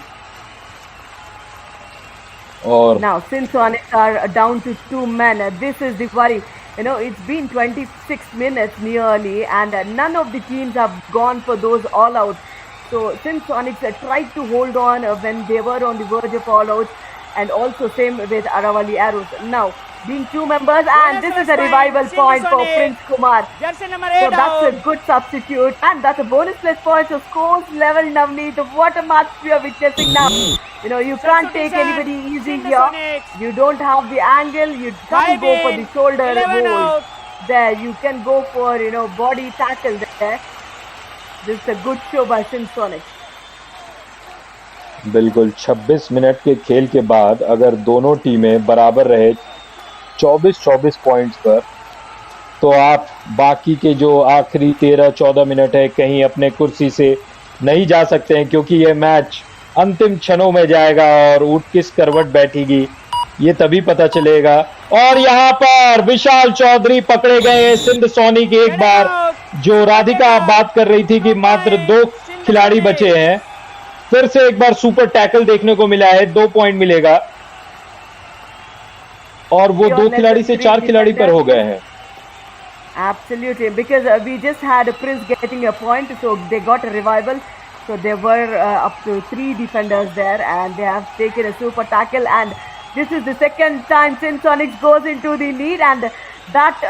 और Now, Sindh Sonics are down to 2 men. This is the worry. You know, it's been 26 minutes nearly, and none of the teams have gone for those all outs. So, Sindh Sonics tried to hold on when they were on the verge of all outs, and also same with Aravalli Arrows. Now, being 2 members, and this is a revival point for Prince Kumar. Jersey number So 8 that's a out. good substitute, and that's a bonus plus point. So scores level, Navneet. What a match we are witnessing now. You know, you can't take anybody easy Sindh here. Sonics. You don't have the angle. You can't 5 go for in. the shoulder 11 hold. out. There, you can go for, you know, body tackle there. This is a good show by Sindh Sonics. बिल्कुल 26 minute के खेल के बाद अगर दोनों टीमें बराबर रहे 24-24 पॉइंट्स पर, तो आप बाकी के जो आखिरी 13-14 मिनट है कहीं अपने कुर्सी से नहीं जा सकते हैं, क्योंकि ये मैच अंतिम क्षणों में जाएगा और ऊँट किस करवट बैठेगी ये तभी पता चलेगा। और यहाँ पर विशाल चौधरी पकड़े गए हैं। सिंध सोनी की एक बार जो राधिका बात कर रही थी कि मात्र 2 खिलाड़ी बचे हैं, फिर से एक बार सुपर टैकल देखने को मिला है। 2 पॉइंट मिलेगा और वो 2 खिलाड़ी से 4 खिलाड़ी पर हो गए हैं। Absolutely, because we just had a Prince getting a point, so they got a revival. So there were up to 3 defenders there, and they have taken a super tackle. And this is the second time Sindh Sonics goes into the lead, and that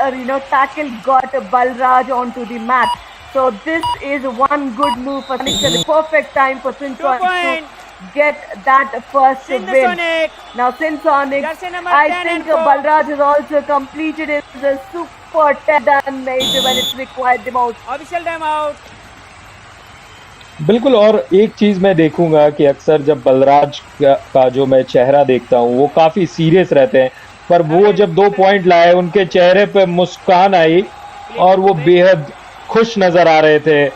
tackle got Balraj onto the mat. So this is one good move for Sonic. The perfect time for Sindh 2 to point. get that first Sindh win. Sonic. Now Sindh Sonic, Jersey number I 10 think and 4. Balraj has also completed his super done made when it's required the most. Official timeout. बिल्कुल। और एक चीज मैं देखूंगा कि अक्सर जब बलराज का जो मैं चेहरा देखता हूँ वो काफी सीरियस रहते हैं, पर वो जब 2 पॉइंट लाए उनके चेहरे पे मुस्कान आई और वो बेहद खुश नजर आ रहे थे,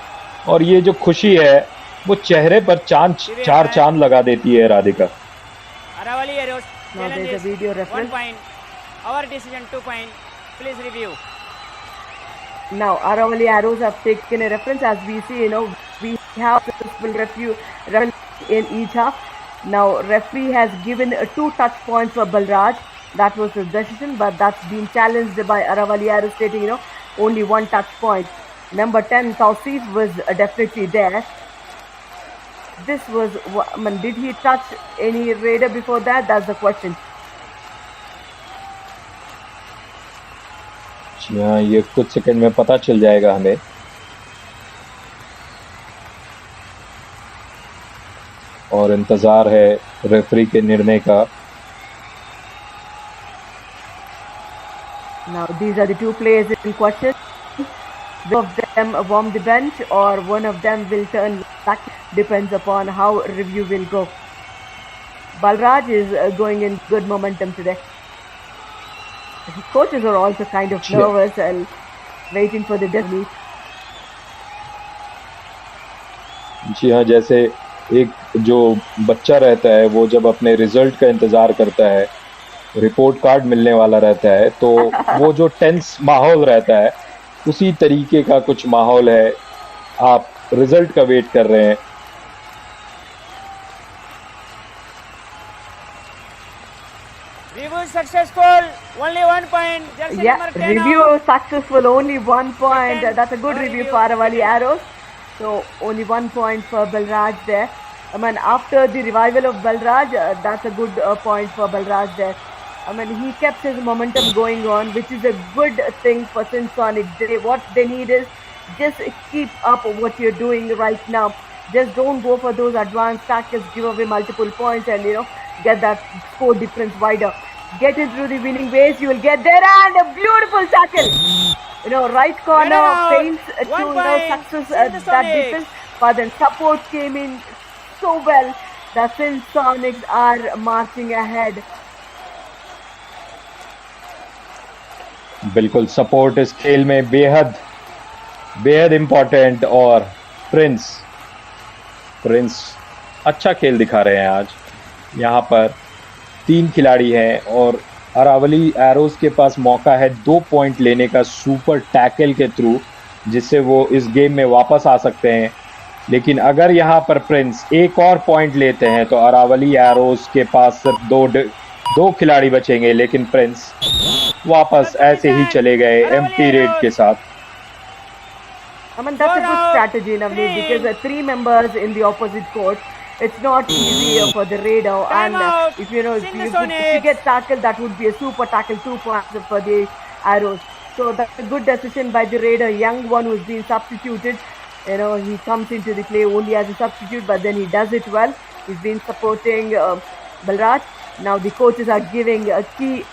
और ये जो खुशी है वो चेहरे पर चार चांद लगा देती है Radhika. Aravalli arrows. Now there's a Challenges. video 1 reference. point. Our decision 2 point. Please review. Now Aravalli arrows have taken a reference. As we see, we have successful referee in each half. Now referee has given 2 touch points for Balraj. That was his decision, but that's been challenged by Aravalli arrows, stating only 1 touch point. Number 10 Tausif was definitely there. This was, did he touch any raider before that? That's the question. हाँ, ये कुछ second में पता चल जाएगा हमें। और इंतजार है रेफरी के निर्णय का। Now these are the 2 players in question. One of them warm the bench or one of them will turn back. Depends upon how review will go. Balraj is going in good momentum today. The coaches are also kind of nervous and waiting for the deadly. जी हाँ, जैसे एक जो बच्चा रहता है वो जब अपने रिजल्ट का इंतजार करता है, रिपोर्ट कार्ड मिलने वाला रहता है, तो वो जो टेंस माहौल रहता है उसी तरीके का कुछ माहौल है। आप रिजल्ट का वेट कर रहे हैं। Review successful. Only 1 point. Jersey Yeah, number 10 review out. successful. Only 1 point. Second, That's a good no review review. for Aravalli arrows. So only 1 point for Balraj there. I mean, after the revival of Balraj, that's a good point for Balraj there. I mean, he kept his momentum going on, which is a good thing for Sindh Sonic. What they need is just keep up what you're doing right now. Just don't go for those advanced tackles, give away multiple points, and get that score difference wider. Get it through the winning ways. You will get there, and a beautiful tackle. Right corner Out. paints to 1 point. success Sindh that Sonics. defense, but then support came in so well. The Sindh Sonics are marching ahead. बिल्कुल, support इस खेल में बेहद important. और Prince अच्छा खेल दिखा रहे हैं आज। यहाँ पर 3 खिलाड़ी हैं और अरावली एरोज के पास मौका है 2 पॉइंट लेने का सुपर टैकल के थ्रू, जिससे वो इस गेम में वापस आ सकते हैं। लेकिन अगर यहाँ पर प्रिंस एक और पॉइंट लेते हैं तो अरावली एरोज के पास सिर्फ 2 खिलाड़ी बचेंगे, लेकिन प्रिंस वापस ऐसे ही चले गए एम्प्टी रेड के साथ। I mean, that's a good strategy, Navneet, because 3 members in the opposite court, it's not easy for the raider. And if if you get tackled, that would be a super tackle, 2 points for the arrows. So that's a good decision by the raider, young one who's been substituted. He comes into the play only as a substitute, but then he does it well. He's been supporting Balraj. Now the coaches are giving a key,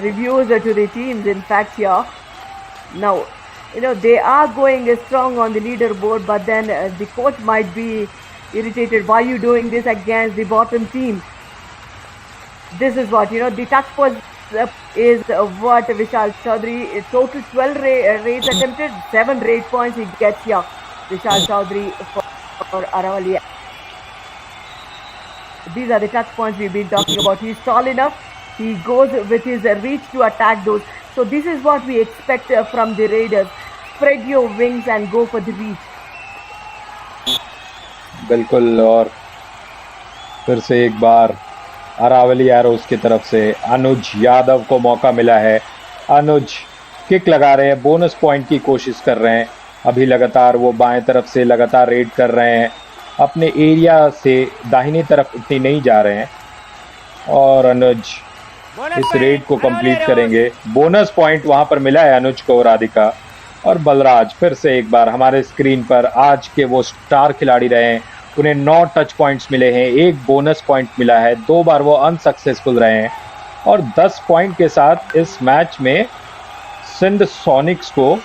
reviews to the teams. In fact, here now, they are going strong on the leaderboard, but then the coach might be irritated. Why are you doing this against the bottom team? This is what the touch points is what Vishal Chaudhary, total 12 raids attempted, 7 raid points he gets here. Vishal Chaudhary for Aravalli. These are the touch points we've been talking about. He's tall enough. He goes with his reach to attack those. So this is what we expect from the Raiders. Spread your wings and go for the reach. बिल्कुल। और फिर से एक बार Aravalli arrows की तरफ से अनुज यादव को मौका मिला है। अनुज किक लगा रहे हैं, बोनस पॉइंट की कोशिश कर रहे हैं। अभी लगातार वो बाएं तरफ से लगातार रेड कर रहे हैं, अपने एरिया से दाहिनी तरफ इतनी नहीं जा रहे हैं। और अनुज इस रेड को कंप्लीट करेंगे। बोनस पॉइंट वहां पर मिला है अनुज को, राधिका और बलराज फिर से एक बार हमारे स्क्रीन पर आज के वो स्टार खिलाड़ी रहे हैं। उन्हें 9 टच पॉइंट्स मिले हैं, 1 बोनस पॉइंट मिला है, 2 बार वो अनसक्सेसफुल रहे हैं और 10 पॉइंट के साथ इस मैच में सिंध सोनिक्स को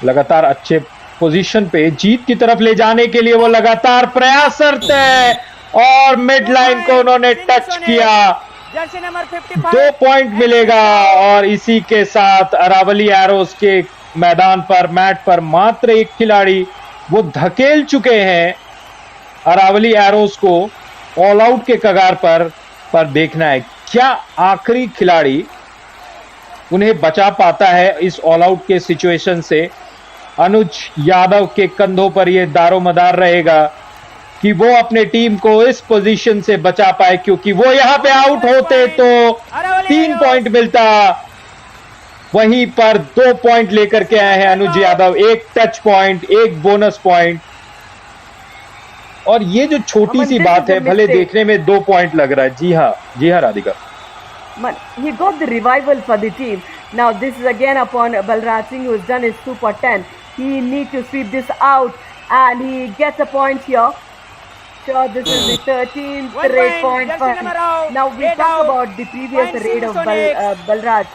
लगातार अच्छे पोजीशन पे जीत की तरफ ले जाने के लिए वो लगातार प्रयासरत है और मिड लाइन को उन्होंने टच किया। जर्सी नंबर 55 2 पॉइंट मिलेगा और इसी के साथ अरावली एरोज के मैदान पर, मैट पर मात्र एक खिलाड़ी वो धकेल चुके हैं अरावली एरोज को ऑल आउट के कगार पर देखना है क्या आखिरी खिलाड़ी उन्हें बचा पाता है इस ऑल आउट के सिचुएशन से। अनुज यादव के कंधों पर यह दारोमदार रहेगा कि वो अपने टीम को इस पोजीशन से बचा पाए, क्योंकि वो यहां पे आउट होते तो 3 पॉइंट मिलता, वहीं पर 2 पॉइंट लेकर के आए हैं Anuj Yadav, 1 touch point, 1 bonus point. और ये जो छोटी सी बात है, भले देखने में 2 पॉइंट लग रहा है। जी हाँ Radhika. He got the revival for the team. Now this is again upon Balraj Singh, who has done his super 10. He needs to sweep this out and he gets a point here. Sure, this is the 13th raid point for him. Now we talk about the previous raid of Balraj.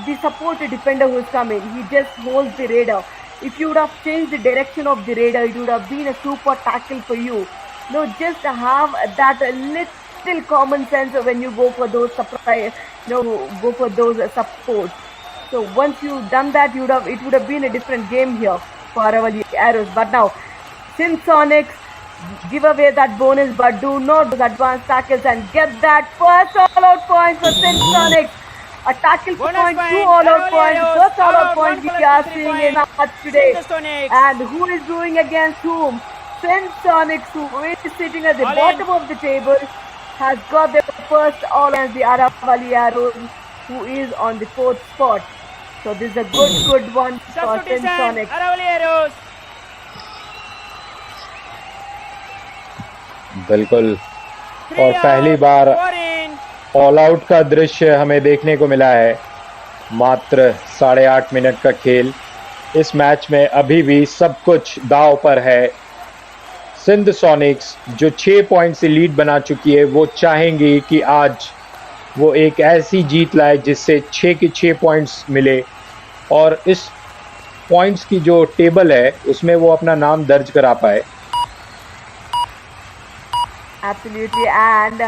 The support defender who is coming, he just holds the raider. If you would have changed the direction of the raider, it would have been a super tackle for you. No, just have that little common sense when you go for those surprise, go for those supports. So once you've done that, it would have been a different game here for Aravalli Arrows. But now, Sindh Sonics give away that bonus, but do not do advanced tackles and get that first all-out point for Sindh Sonics. A tackle point, 2 all-out points, first all-out point we are seeing in match today. And who is doing against whom? Sindh Sonics, who is sitting at the bottom of the table, has got their first all against the Aravalli Arrows, who is on the 4th spot. So this is a good one for Sindh Sonics. Aravalli Arrows. बिल्कुल, और पहली बार all out का दृश्य हमें देखने को मिला है। मात्र 8.5 मिनट का खेल, इस मैच में अभी भी सब कुछ दांव पर है। सिंध सोनिक्स जो 6 पॉइंट से लीड बना चुकी है, वो चाहेंगी कि आज वो एक ऐसी जीत लाए जिससे 6 के 6 पॉइंट्स मिले और इस पॉइंट्स की जो टेबल है उसमें वो अपना नाम दर्ज करा पाए। Absolutely, and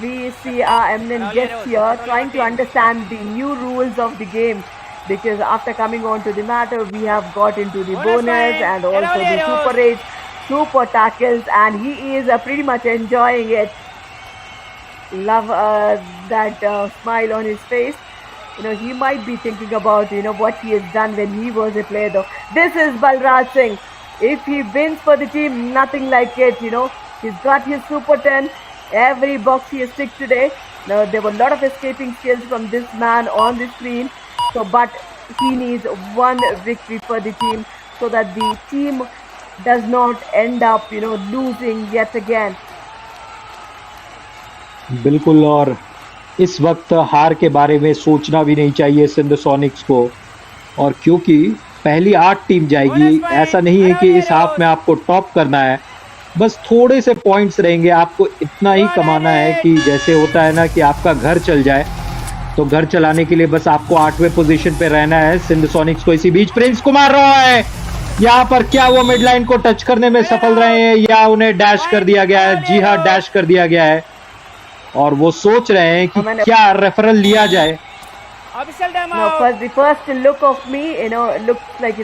we see our eminent guests here trying to understand the new rules of the game, because after coming on to the matter, we have got into the bonus and also the super raids, super tackles, and he is pretty much enjoying it. Love that smile on his face. He might be thinking about what he has done when he was a player though. This is Balraj Singh. If he wins for the team, nothing like it. He's got his super 10. Every box he has ticked today. Now there were a lot of escaping skills from this man on the screen. But he needs one victory for the team so that the team does not end up, losing yet again. बिल्कुल, और इस वक्त हार के बारे में सोचना भी नहीं चाहिए सिंध सोनिक्स को, और क्योंकि पहली 8 टीम जाएगी। ऐसा नहीं है कि इस हाफ में आपको टॉप करना है, बस थोड़े से पॉइंट्स रहेंगे, आपको इतना ही कमाना है कि जैसे होता है ना कि आपका घर चल जाए, तो घर चलाने के लिए बस आपको 8वें पोजीशन पे रहना है। सिंध सोनिक्स को इसी बीच प्रिंस कुमार रहा है यहाँ पर, क्या वो मिड लाइन को टच करने में सफल रहे हैं या उन्हें डैश कर दिया गया है? जी हाँ, डैश कर दिया गया है, और वो सोच रहे हैं कि क्या रेफरल लिया जाए। The first look of me, looks like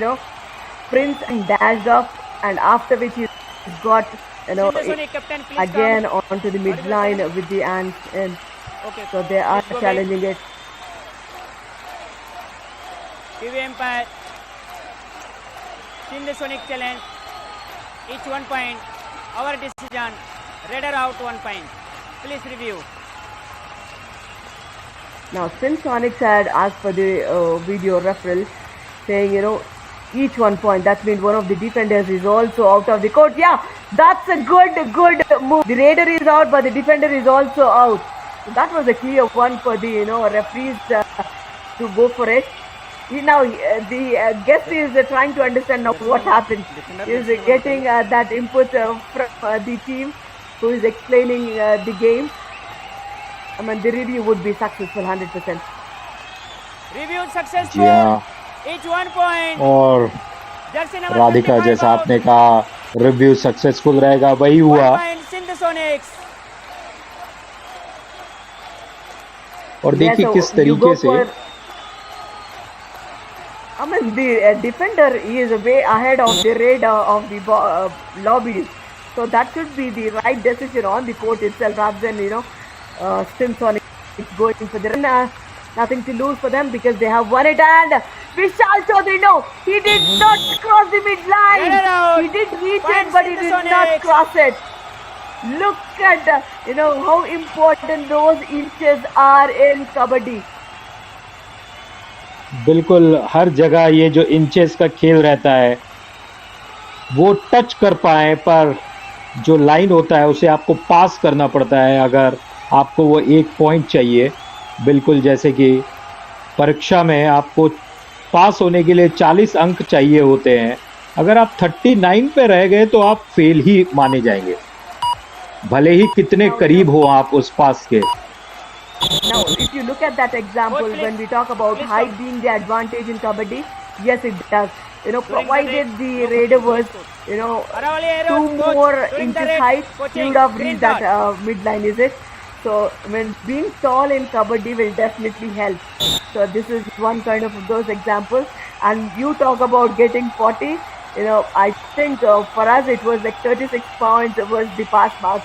Prince and dashed off, and after which he got again onto the midline with the ants in. So they are challenging it. TV Empire, Sindh Sonic challenge, each 1 point. Our decision, Raider out 1 point. Please review. Now Sindh Sonics had asked for the video referral, saying each 1 point. That means one of the defenders is also out of the court. Yeah, that's a good move. The raider is out, but the defender is also out. So that was a clear one for the referees to go for it. The guest is trying to understand now what happened. He is getting that input from the team who is explaining the game. I mean, the review would be successful 100%. Review successful. जी हाँ, Each 1 point. और Jersey number Radhika 25 जैसा out. आपने कहा review successful रहेगा, वही 1 हुआ। point Sindh Sonics. और देखिए so किस you तरीके go से for. I mean, the defender is way ahead of the radar of the lobbies. So that should be the right decision on the court itself rather than, Simpson is going for the run. Nothing to lose for them because they have won it. And Vishal Chaudhary, no, he did not cross the midline. Get it out. He did reach Point it, but he Sindh did not Sonics. cross it. Look at, how important those inches are in Kabaddi. बिल्कुल हर जगह ये जो inches का खेल रहता है वो touch कर पाए, पर जो लाइन होता है उसे आपको पास करना पड़ता है अगर आपको वो 1 पॉइंट चाहिए। बिल्कुल जैसे कि परीक्षा में आपको पास होने के लिए 40 अंक चाहिए होते हैं, अगर आप 39 पे रह गए तो आप फेल ही माने जाएंगे, भले ही कितने करीब हो आप उस पास के। Now, if you look at that example, when we talk about height being the advantage in Kabaddi, yes, it does. Provided the raider was, Aravalli arrows, 2 coach, more during the inches raid, height, coaching, he would have green reached that card. midline, is it? So, when being tall in Kabaddi will definitely help. So, this is one kind of those examples. And you talk about getting 40, I think for us it was like 36 points was the pass mark.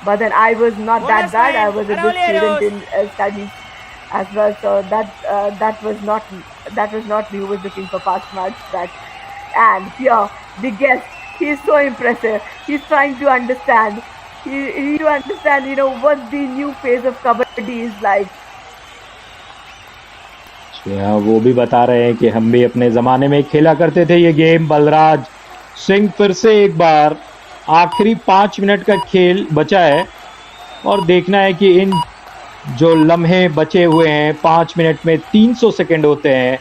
But then I was not that Bonus bad. I point, was a good Aravalli student in studies as well. So that was not me who was looking for pass marks. And here the guest, he's so impressive. He's trying to understand. He to understand, what the new phase of Kabaddi is like. वो भी बता रहे हैं कि हम भी अपने ज़माने में खेला करते थे ये गेम। बलराज सिंह फिर से एक बार, आखिरी 5 मिनट का खेल बचा है और देखना है कि इन जो लम्हे बचे हुए हैं 5 मिनट में 300 सेकंड होते हैं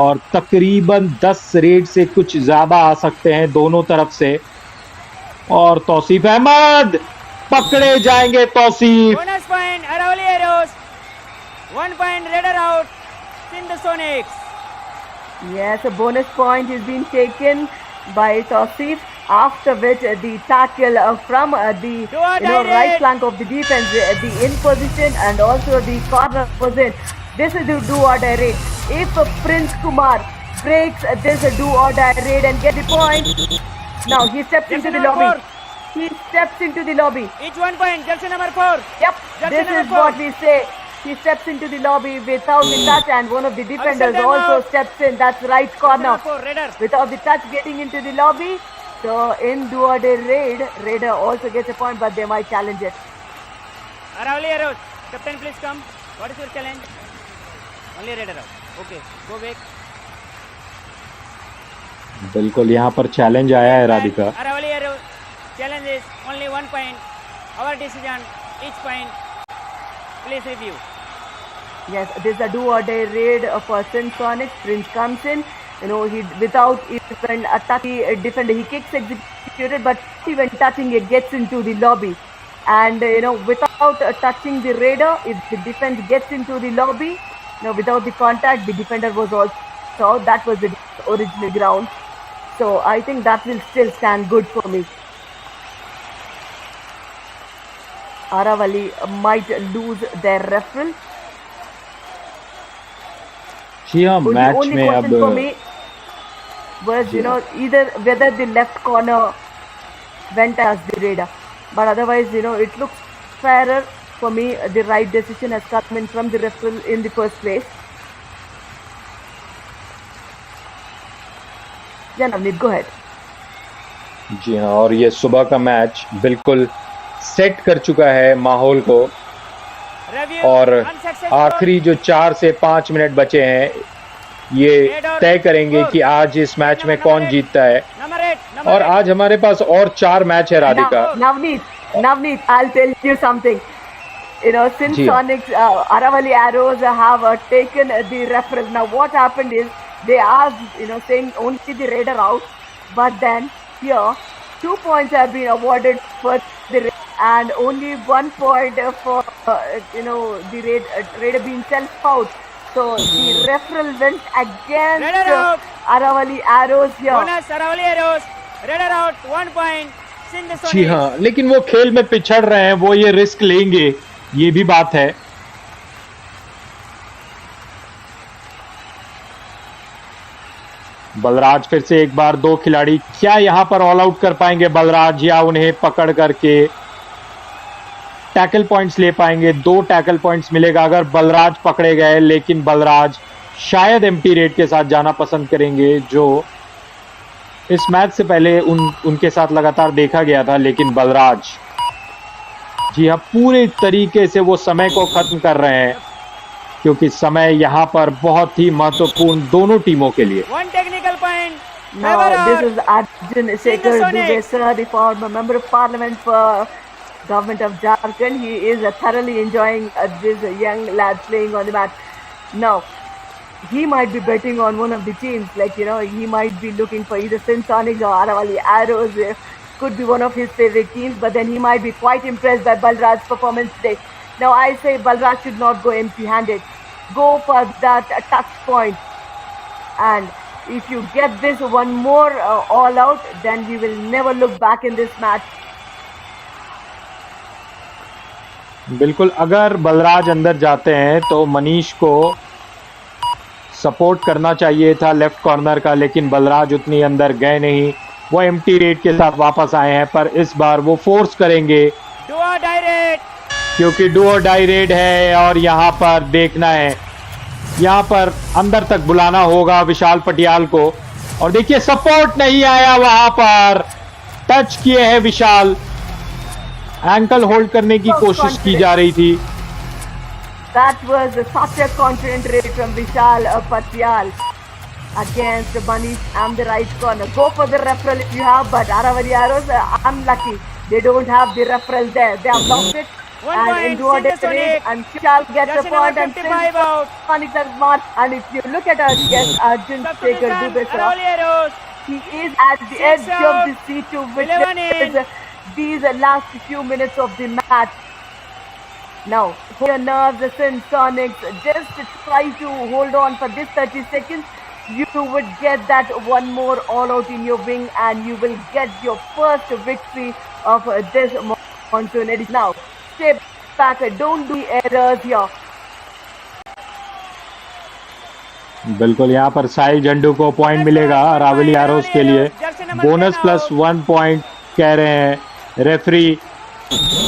और तकरीबन 10 रेड से कुछ ज़्यादा आ सकते हैं दोनों तरफ से। और तौसीफ अहमद पकड़े जाएंगे। Tausif Bonus point Aravalli arrows. 1 point raider out. Sindh Sonics. Yes, a bonus point is being taken by Tausif, after which the tackle from the right flank of the defense, the in position and also the corner was in. This is the do or die raid. If Prince Kumar breaks this do or die raid and get the point, now he steps into the lobby. He steps into the lobby. Each 1 point. Jersey number 4. Yep, Jersey this number is 4. what we say. He steps into the lobby without the touch, and one of the defenders also steps in. That's right corner. Jersey number 4. Raider. Without the touch getting into the lobby. So in do or die raid, Raider also gets a point, but they might challenge it. Aravalli arrows. Captain, please come. What is your challenge? Only raider out. Okay. Go back. बिल्कुल यहाँ पर challenge आया है Radhika. Aravalli arrows. Challenge is only 1 point. Our decision. Each point. Please review. Yes, this is a do or die raid for Sindh Sonics. Prince comes in. He without even touching a defender, he kicks executed, but even touching it gets into the lobby. And without touching the raider, if the defense gets into the lobby, without the contact, the defender was also out. That was the original ground. So I think that will still stand good for me. Aravalli might lose their referral. जी हाँ, match Only में question अब for me was either whether the left corner went as the raider, but otherwise it looks fairer for me. The right decision has come in from the referral in the first place. Yeah, Navneet, go ahead. जी हाँ, और ये सुबह का match बिल्कुल set कर चुका है माहौल को। Review. और Unsuccessful. आखिरी जो 4 से 5 मिनट बचे हैं ये तय करेंगे कि आज इस मैच में कौन जीतता है। Number 8. और आज हमारे पास और 4 मैच है Radhika. Navneet, I'll tell you something. since जी हाँ। Sonic's Aravalli Arrows have taken the reference. Now, what happened is they asked, saying only the raider out, but then here 2 points have been awarded for the raider and only 1 point for the raider being self-out. So the referral went against Raider out. Aravalli Arrows here. Bonus Aravalli Arrows. Raider out. 1 point. Sindh ji Sonics. हाँ, लेकिन वो खेल में पिछड़ रहे हैं, वो ये रिस्क लेंगे, ये भी बात है। बलराज फिर से एक बार 2 खिलाड़ी, क्या यहां पर ऑल आउट कर पाएंगे बलराज या उन्हें पकड़ करके टैकल पॉइंट्स ले पाएंगे? 2 टैकल पॉइंट्स मिलेगा अगर बलराज पकड़े गए, लेकिन बलराज शायद एम्प्टी रेट के साथ जाना पसंद करेंगे, जो इस मैच से पहले उनके साथ लगातार देखा गया था। लेकिन बलराज जी हाँ, पूरे तरीके से वो समय को खत्म कर रहे हैं, क्योंकि समय यहाँ पर बहुत ही महत्वपूर्ण दोनों टीमों के लिए। 1 technical point. Now, Favor this out. is Arjun Shekhar Sonics. Dubey, sir, the former member of parliament for government of Jharkhand. He is thoroughly enjoying this young lad playing on the mat. Now, he might be betting on one of the teams, like, he might be looking for either Sindh Sonics or Aravalli Arrows. Could be one of his favorite teams, but then he might be quite impressed by Balraj's performance today. Now, I say Balraj should not go empty-handed. Go for that touch point. And if you get this one more all out, then we will never look back in this match. बिल्कुल, अगर बलराज अंदर जाते हैं तो मनीष को support करना चाहिए था लेफ्ट कॉर्नर का, लेकिन बलराज उतनी अंदर गए नहीं, वो एम्प्टी रेट के साथ वापस आए हैं। पर इस बार वो फोर्स करेंगे, Do or die raid. क्योंकि डू और डाई रेड है और यहाँ पर देखना है, यहाँ पर अंदर तक बुलाना होगा विशाल पटियाल को। और देखिए, सपोर्ट नहीं आया, वहां पर टच किए हैं विशाल, एंकल होल्ड करने की कोशिश की जा रही थी। That was such a confident raid from Vishal Patyal against Manish and the right corner. Go for the referral if you have, but Aravalli Arrows unlucky. They don't have the referral there. They have lost it. 1 And point. in duo Sindh raid, Sonics. and Vishal gets a Jersey point number and 55 out. Sonics are smart. And if you look at our guest Arjun Shekhar Substitution. Dubey, sir, Aravalli Arrows. he is at the 6 edge of out. the seat to 11 in. witness these last few minutes of the match. Now, hold your nerves, Sindh Sonics. Just try to hold on for this 30 seconds. You would get that one more all out in your wing, and you will get your first victory of this monsoon edition. Now, stay back. Don't do errors here. बिल्कुल, यहाँ पर साहिल झंडू को point मिलेगा Aravalli arrows के लिए, bonus plus 1 point कह रहे हैं रेफरी।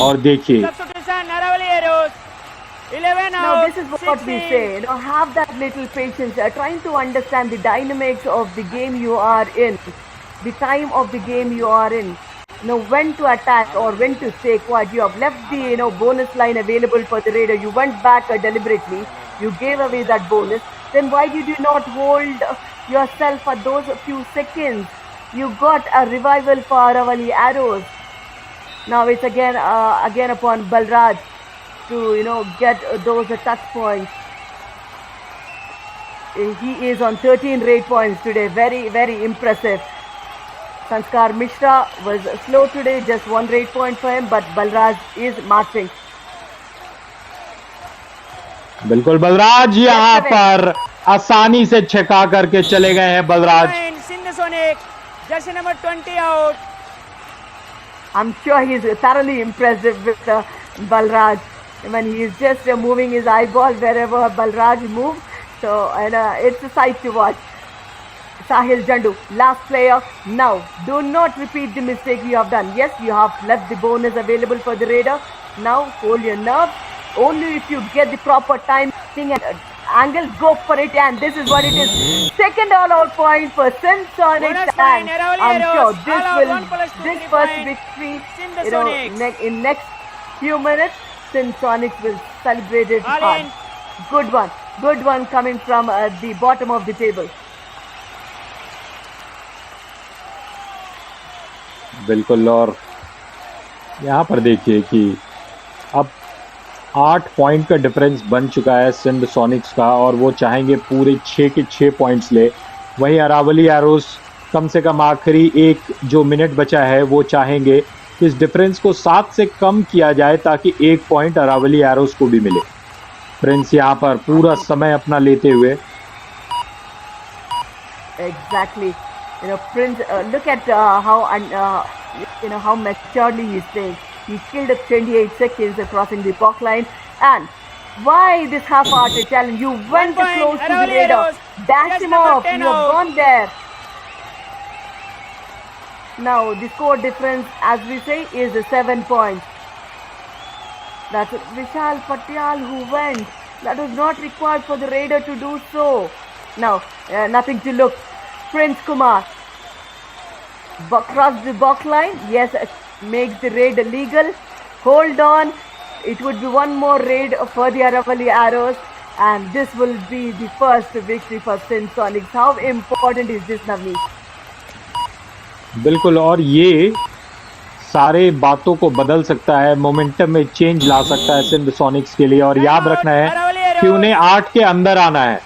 और देखिए, Substitution. Aravalli Arrows. 11 Now, out. this is what we 16. say. Have that little patience. Trying to understand the dynamics of the game you are in, the time of the game you are in. When to attack or when to stay quiet. You have left the bonus line available for the raider. You went back deliberately. You gave away that bonus. Then why did you not hold yourself for those few seconds? You got a revival for Aravalli Arrows. Now it's again upon Balraj to get those touch points. He is on 13 raid points today. Very, very impressive. Sanskar Mishra was slow today, just 1 raid point for him, but Balraj is marching. बिल्कुल बलराज यहाँ पर आसानी से छका करके चले गए हैं Balraj. Point. Sindh Sonics. Jersey number 20 out. I'm sure he's thoroughly impressed with Balraj. When he is just moving his eyeball wherever Balraj moves. So it's a sight to watch. Sahil Jandu, last player. Now, do not repeat the mistake you have done. Yes, you have left the bonus available for the raider. Now, hold your nerves. Only if you get the proper timing and angle, go for it. And this is what it is. Second all-out point for Sindh Sonics. Bonus point, And Aravalli I'm sure Arrows. this All out, will 1+2, this 3 first point. victory. Sindh Sonics. In next few minutes, Sindh Sonics will celebrate it All hard. in. Good one coming from the bottom of the table. बिल्कुल, और यहाँ पर देखिए कि अब 8 point का difference बन चुका है सिंध सोनिक्स का और वो चाहेंगे पूरे 6 के 6 पॉइंट्स ले। वहीं अरावली एरोस कम से कम आखिरी एक जो मिनट बचा है वो चाहेंगे कि इस डिफरेंस को 7 से कम किया जाए ताकि 1 पॉइंट अरावली एरोस को भी मिले। प्रिंस यहाँ पर पूरा समय अपना लेते हुए Exactly. Prince, look at how maturely he's playing. He killed at 28 seconds crossing the block line. And why this half-hearted challenge? You went point, close to the Aravalli radar. Arrows. Dash That's him number off. 10 You have out. gone there. Now the score difference, as we say, is 7 points. That's Vishal Patyal who went. That was not required for the raider to do so. Now, nothing to look. Prince Kumar crossed the box line. Yes, makes the raid legal. Hold on. It would be one more raid for the Aravalli Arrows. And this will be the first victory for Sindh Sonics. How important is this, Navneet? बिल्कुल, और ये सारे बातों को बदल सकता है, momentum में चेंज ला सकता है सिंध सोनिक्स के लिए। और याद रखना है कि उन्हें 8 के अंदर आना है,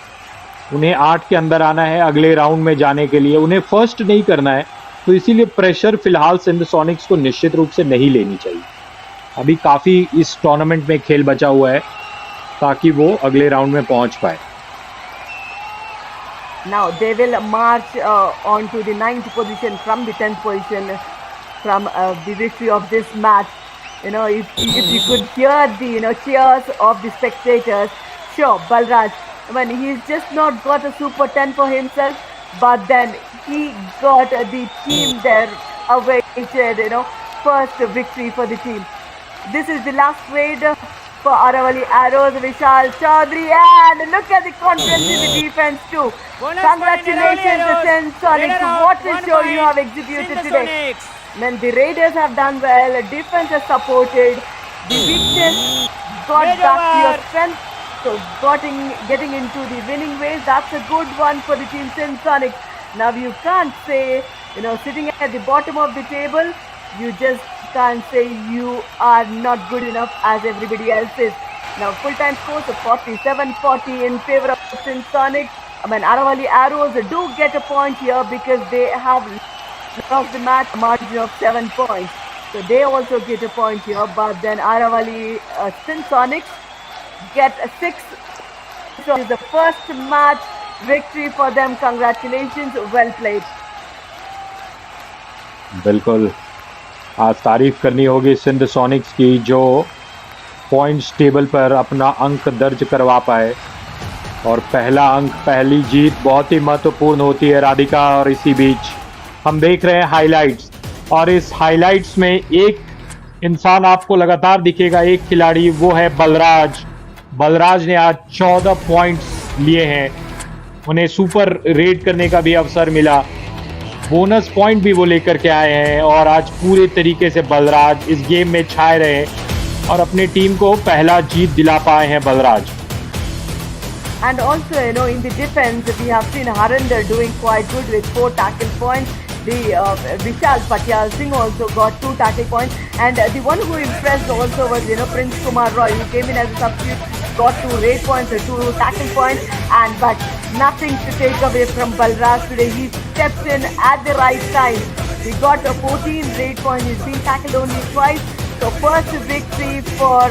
उन्हें 8 के अंदर आना है अगले राउंड में जाने के लिए। उन्हें फर्स्ट नहीं करना है, तो इसीलिए प्रेशर फिलहाल सिंध सोनिक्स को निश्चित रूप से नहीं लेनी चाहिए। अभी काफ़ी इस टूर्नामेंट में खेल बचा हुआ है ताकि वो अगले राउंड में पहुंच पाए। Now they will march on to the 9th position from the 10th position from the victory of this match. If you could hear the cheers of the spectators, sure, Balraj, he's just not got a super 10 for himself, but then he got the team there awaited, first victory for the team. This is the last raid for Aravalli Arrows, Vishal Chaudhary, and look at the confidence in the defense too. Congratulations to Sindh Sonics. What a show you have executed today. Man, the Raiders have done well, defense has supported, the weakness got back to your strength, so getting into the winning ways, that's a good one for the team Sindh Sonics. Now you can't say, sitting at the bottom of the table, you just can't say you are not good enough as everybody else is. Now full-time scores of 47-40 in favor of Sindh Sonics. Aravalli Arrows do get a point here because they have lost the match margin of 7 points. So they also get a point here, but then Aravalli Sindh Sonics get a 6. So it's the first match victory for them. Congratulations, well played. बिल्कुल, आज तारीफ करनी होगी Sindh Sonics की जो points table पर अपना अंक दर्ज करवा पाए। और पहला अंक, पहली जीत बहुत ही महत्वपूर्ण होती है राधिका। और इसी बीच हम देख रहे हैं हाइलाइट्स, और इस हाइलाइट्स में एक इंसान आपको लगातार दिखेगा, एक खिलाड़ी, वो है बलराज। बलराज ने आज 14 पॉइंट्स लिए हैं, उन्हें सुपर रेड करने का भी अवसर मिला, बोनस पॉइंट भी वो लेकर के आए हैं। और आज पूरे तरीके से बलराज इस गेम में छाए रहे और अपनी टीम को पहला जीत दिला पाए हैं Balraj. And also, in the defense, we have seen Harinder doing quite good with 4 tackle points. The Vishal Patyal Singh also got 2 tackle points. And the one who impressed also was, Prince Kumar Roy, who came in as a substitute, got 2 raid points, 2 tackle points. But nothing to take away from Balraj today. He stepped in at the right time. He got a 14 raid points. He's been tackled only twice. So first victory for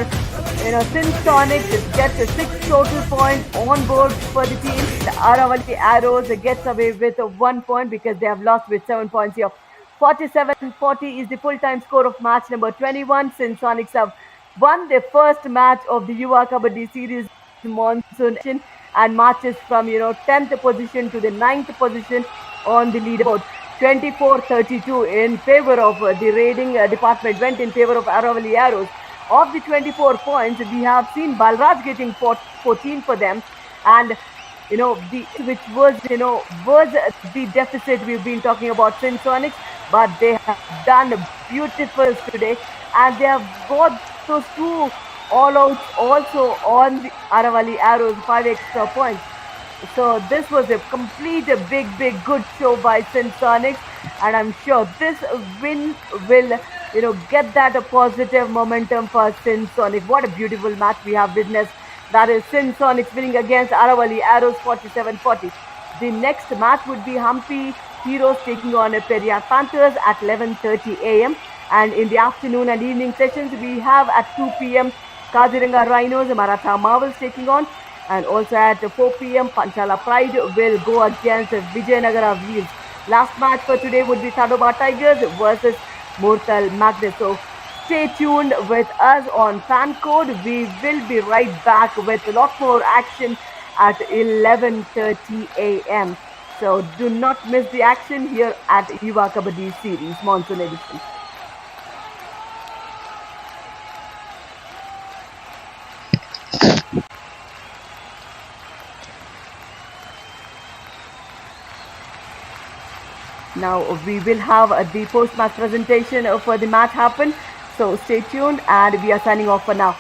Sindh Sonics gets a 6 total points on board for the team. The Aravalli Arrows gets away with 1 point because they have lost with 7 points here. 47-40 is the full-time score of match number 21. Sindh Sonics have won their first match of the Yuva Kabaddi series monsoon and marches from 10th position to the 9th position on the leaderboard. 24-32 in favor of the raiding department went in favor of Aravalli Arrows. Of the 24 points, we have seen Balraj getting 14 for them, and which was the deficit we've been talking about Sindh Sonics, but they have done beautiful today, and they have got those 2 all-outs also on the Aravalli Arrows, 5 extra points. So this was a complete, big, good show by Sindh Sonics, and I'm sure this win will get that positive momentum for Sindh Sonic. What a beautiful match we have witnessed. That is Sindh Sonics winning against Aravalli Arrows 47-40. The next match would be Hampi Heroes taking on Periyar Panthers at 11:30 a.m. And in the afternoon and evening sessions, we have at 2 p.m. Kaziranga Rhinos and Maratha Marvels taking on. And also at 4 p.m. Panchala Pride will go against Vijayanagara Wheels. Last match for today would be Tadoba Tigers versus Mortal Magnus. So stay tuned with us on Fan Code. We will be right back with a lot more action at 11:30 a.m. So do not miss the action here at Yuva Kabaddi Series Monsoon Edition. Now we will have the post-match presentation for the match happen. So stay tuned and we are signing off for now.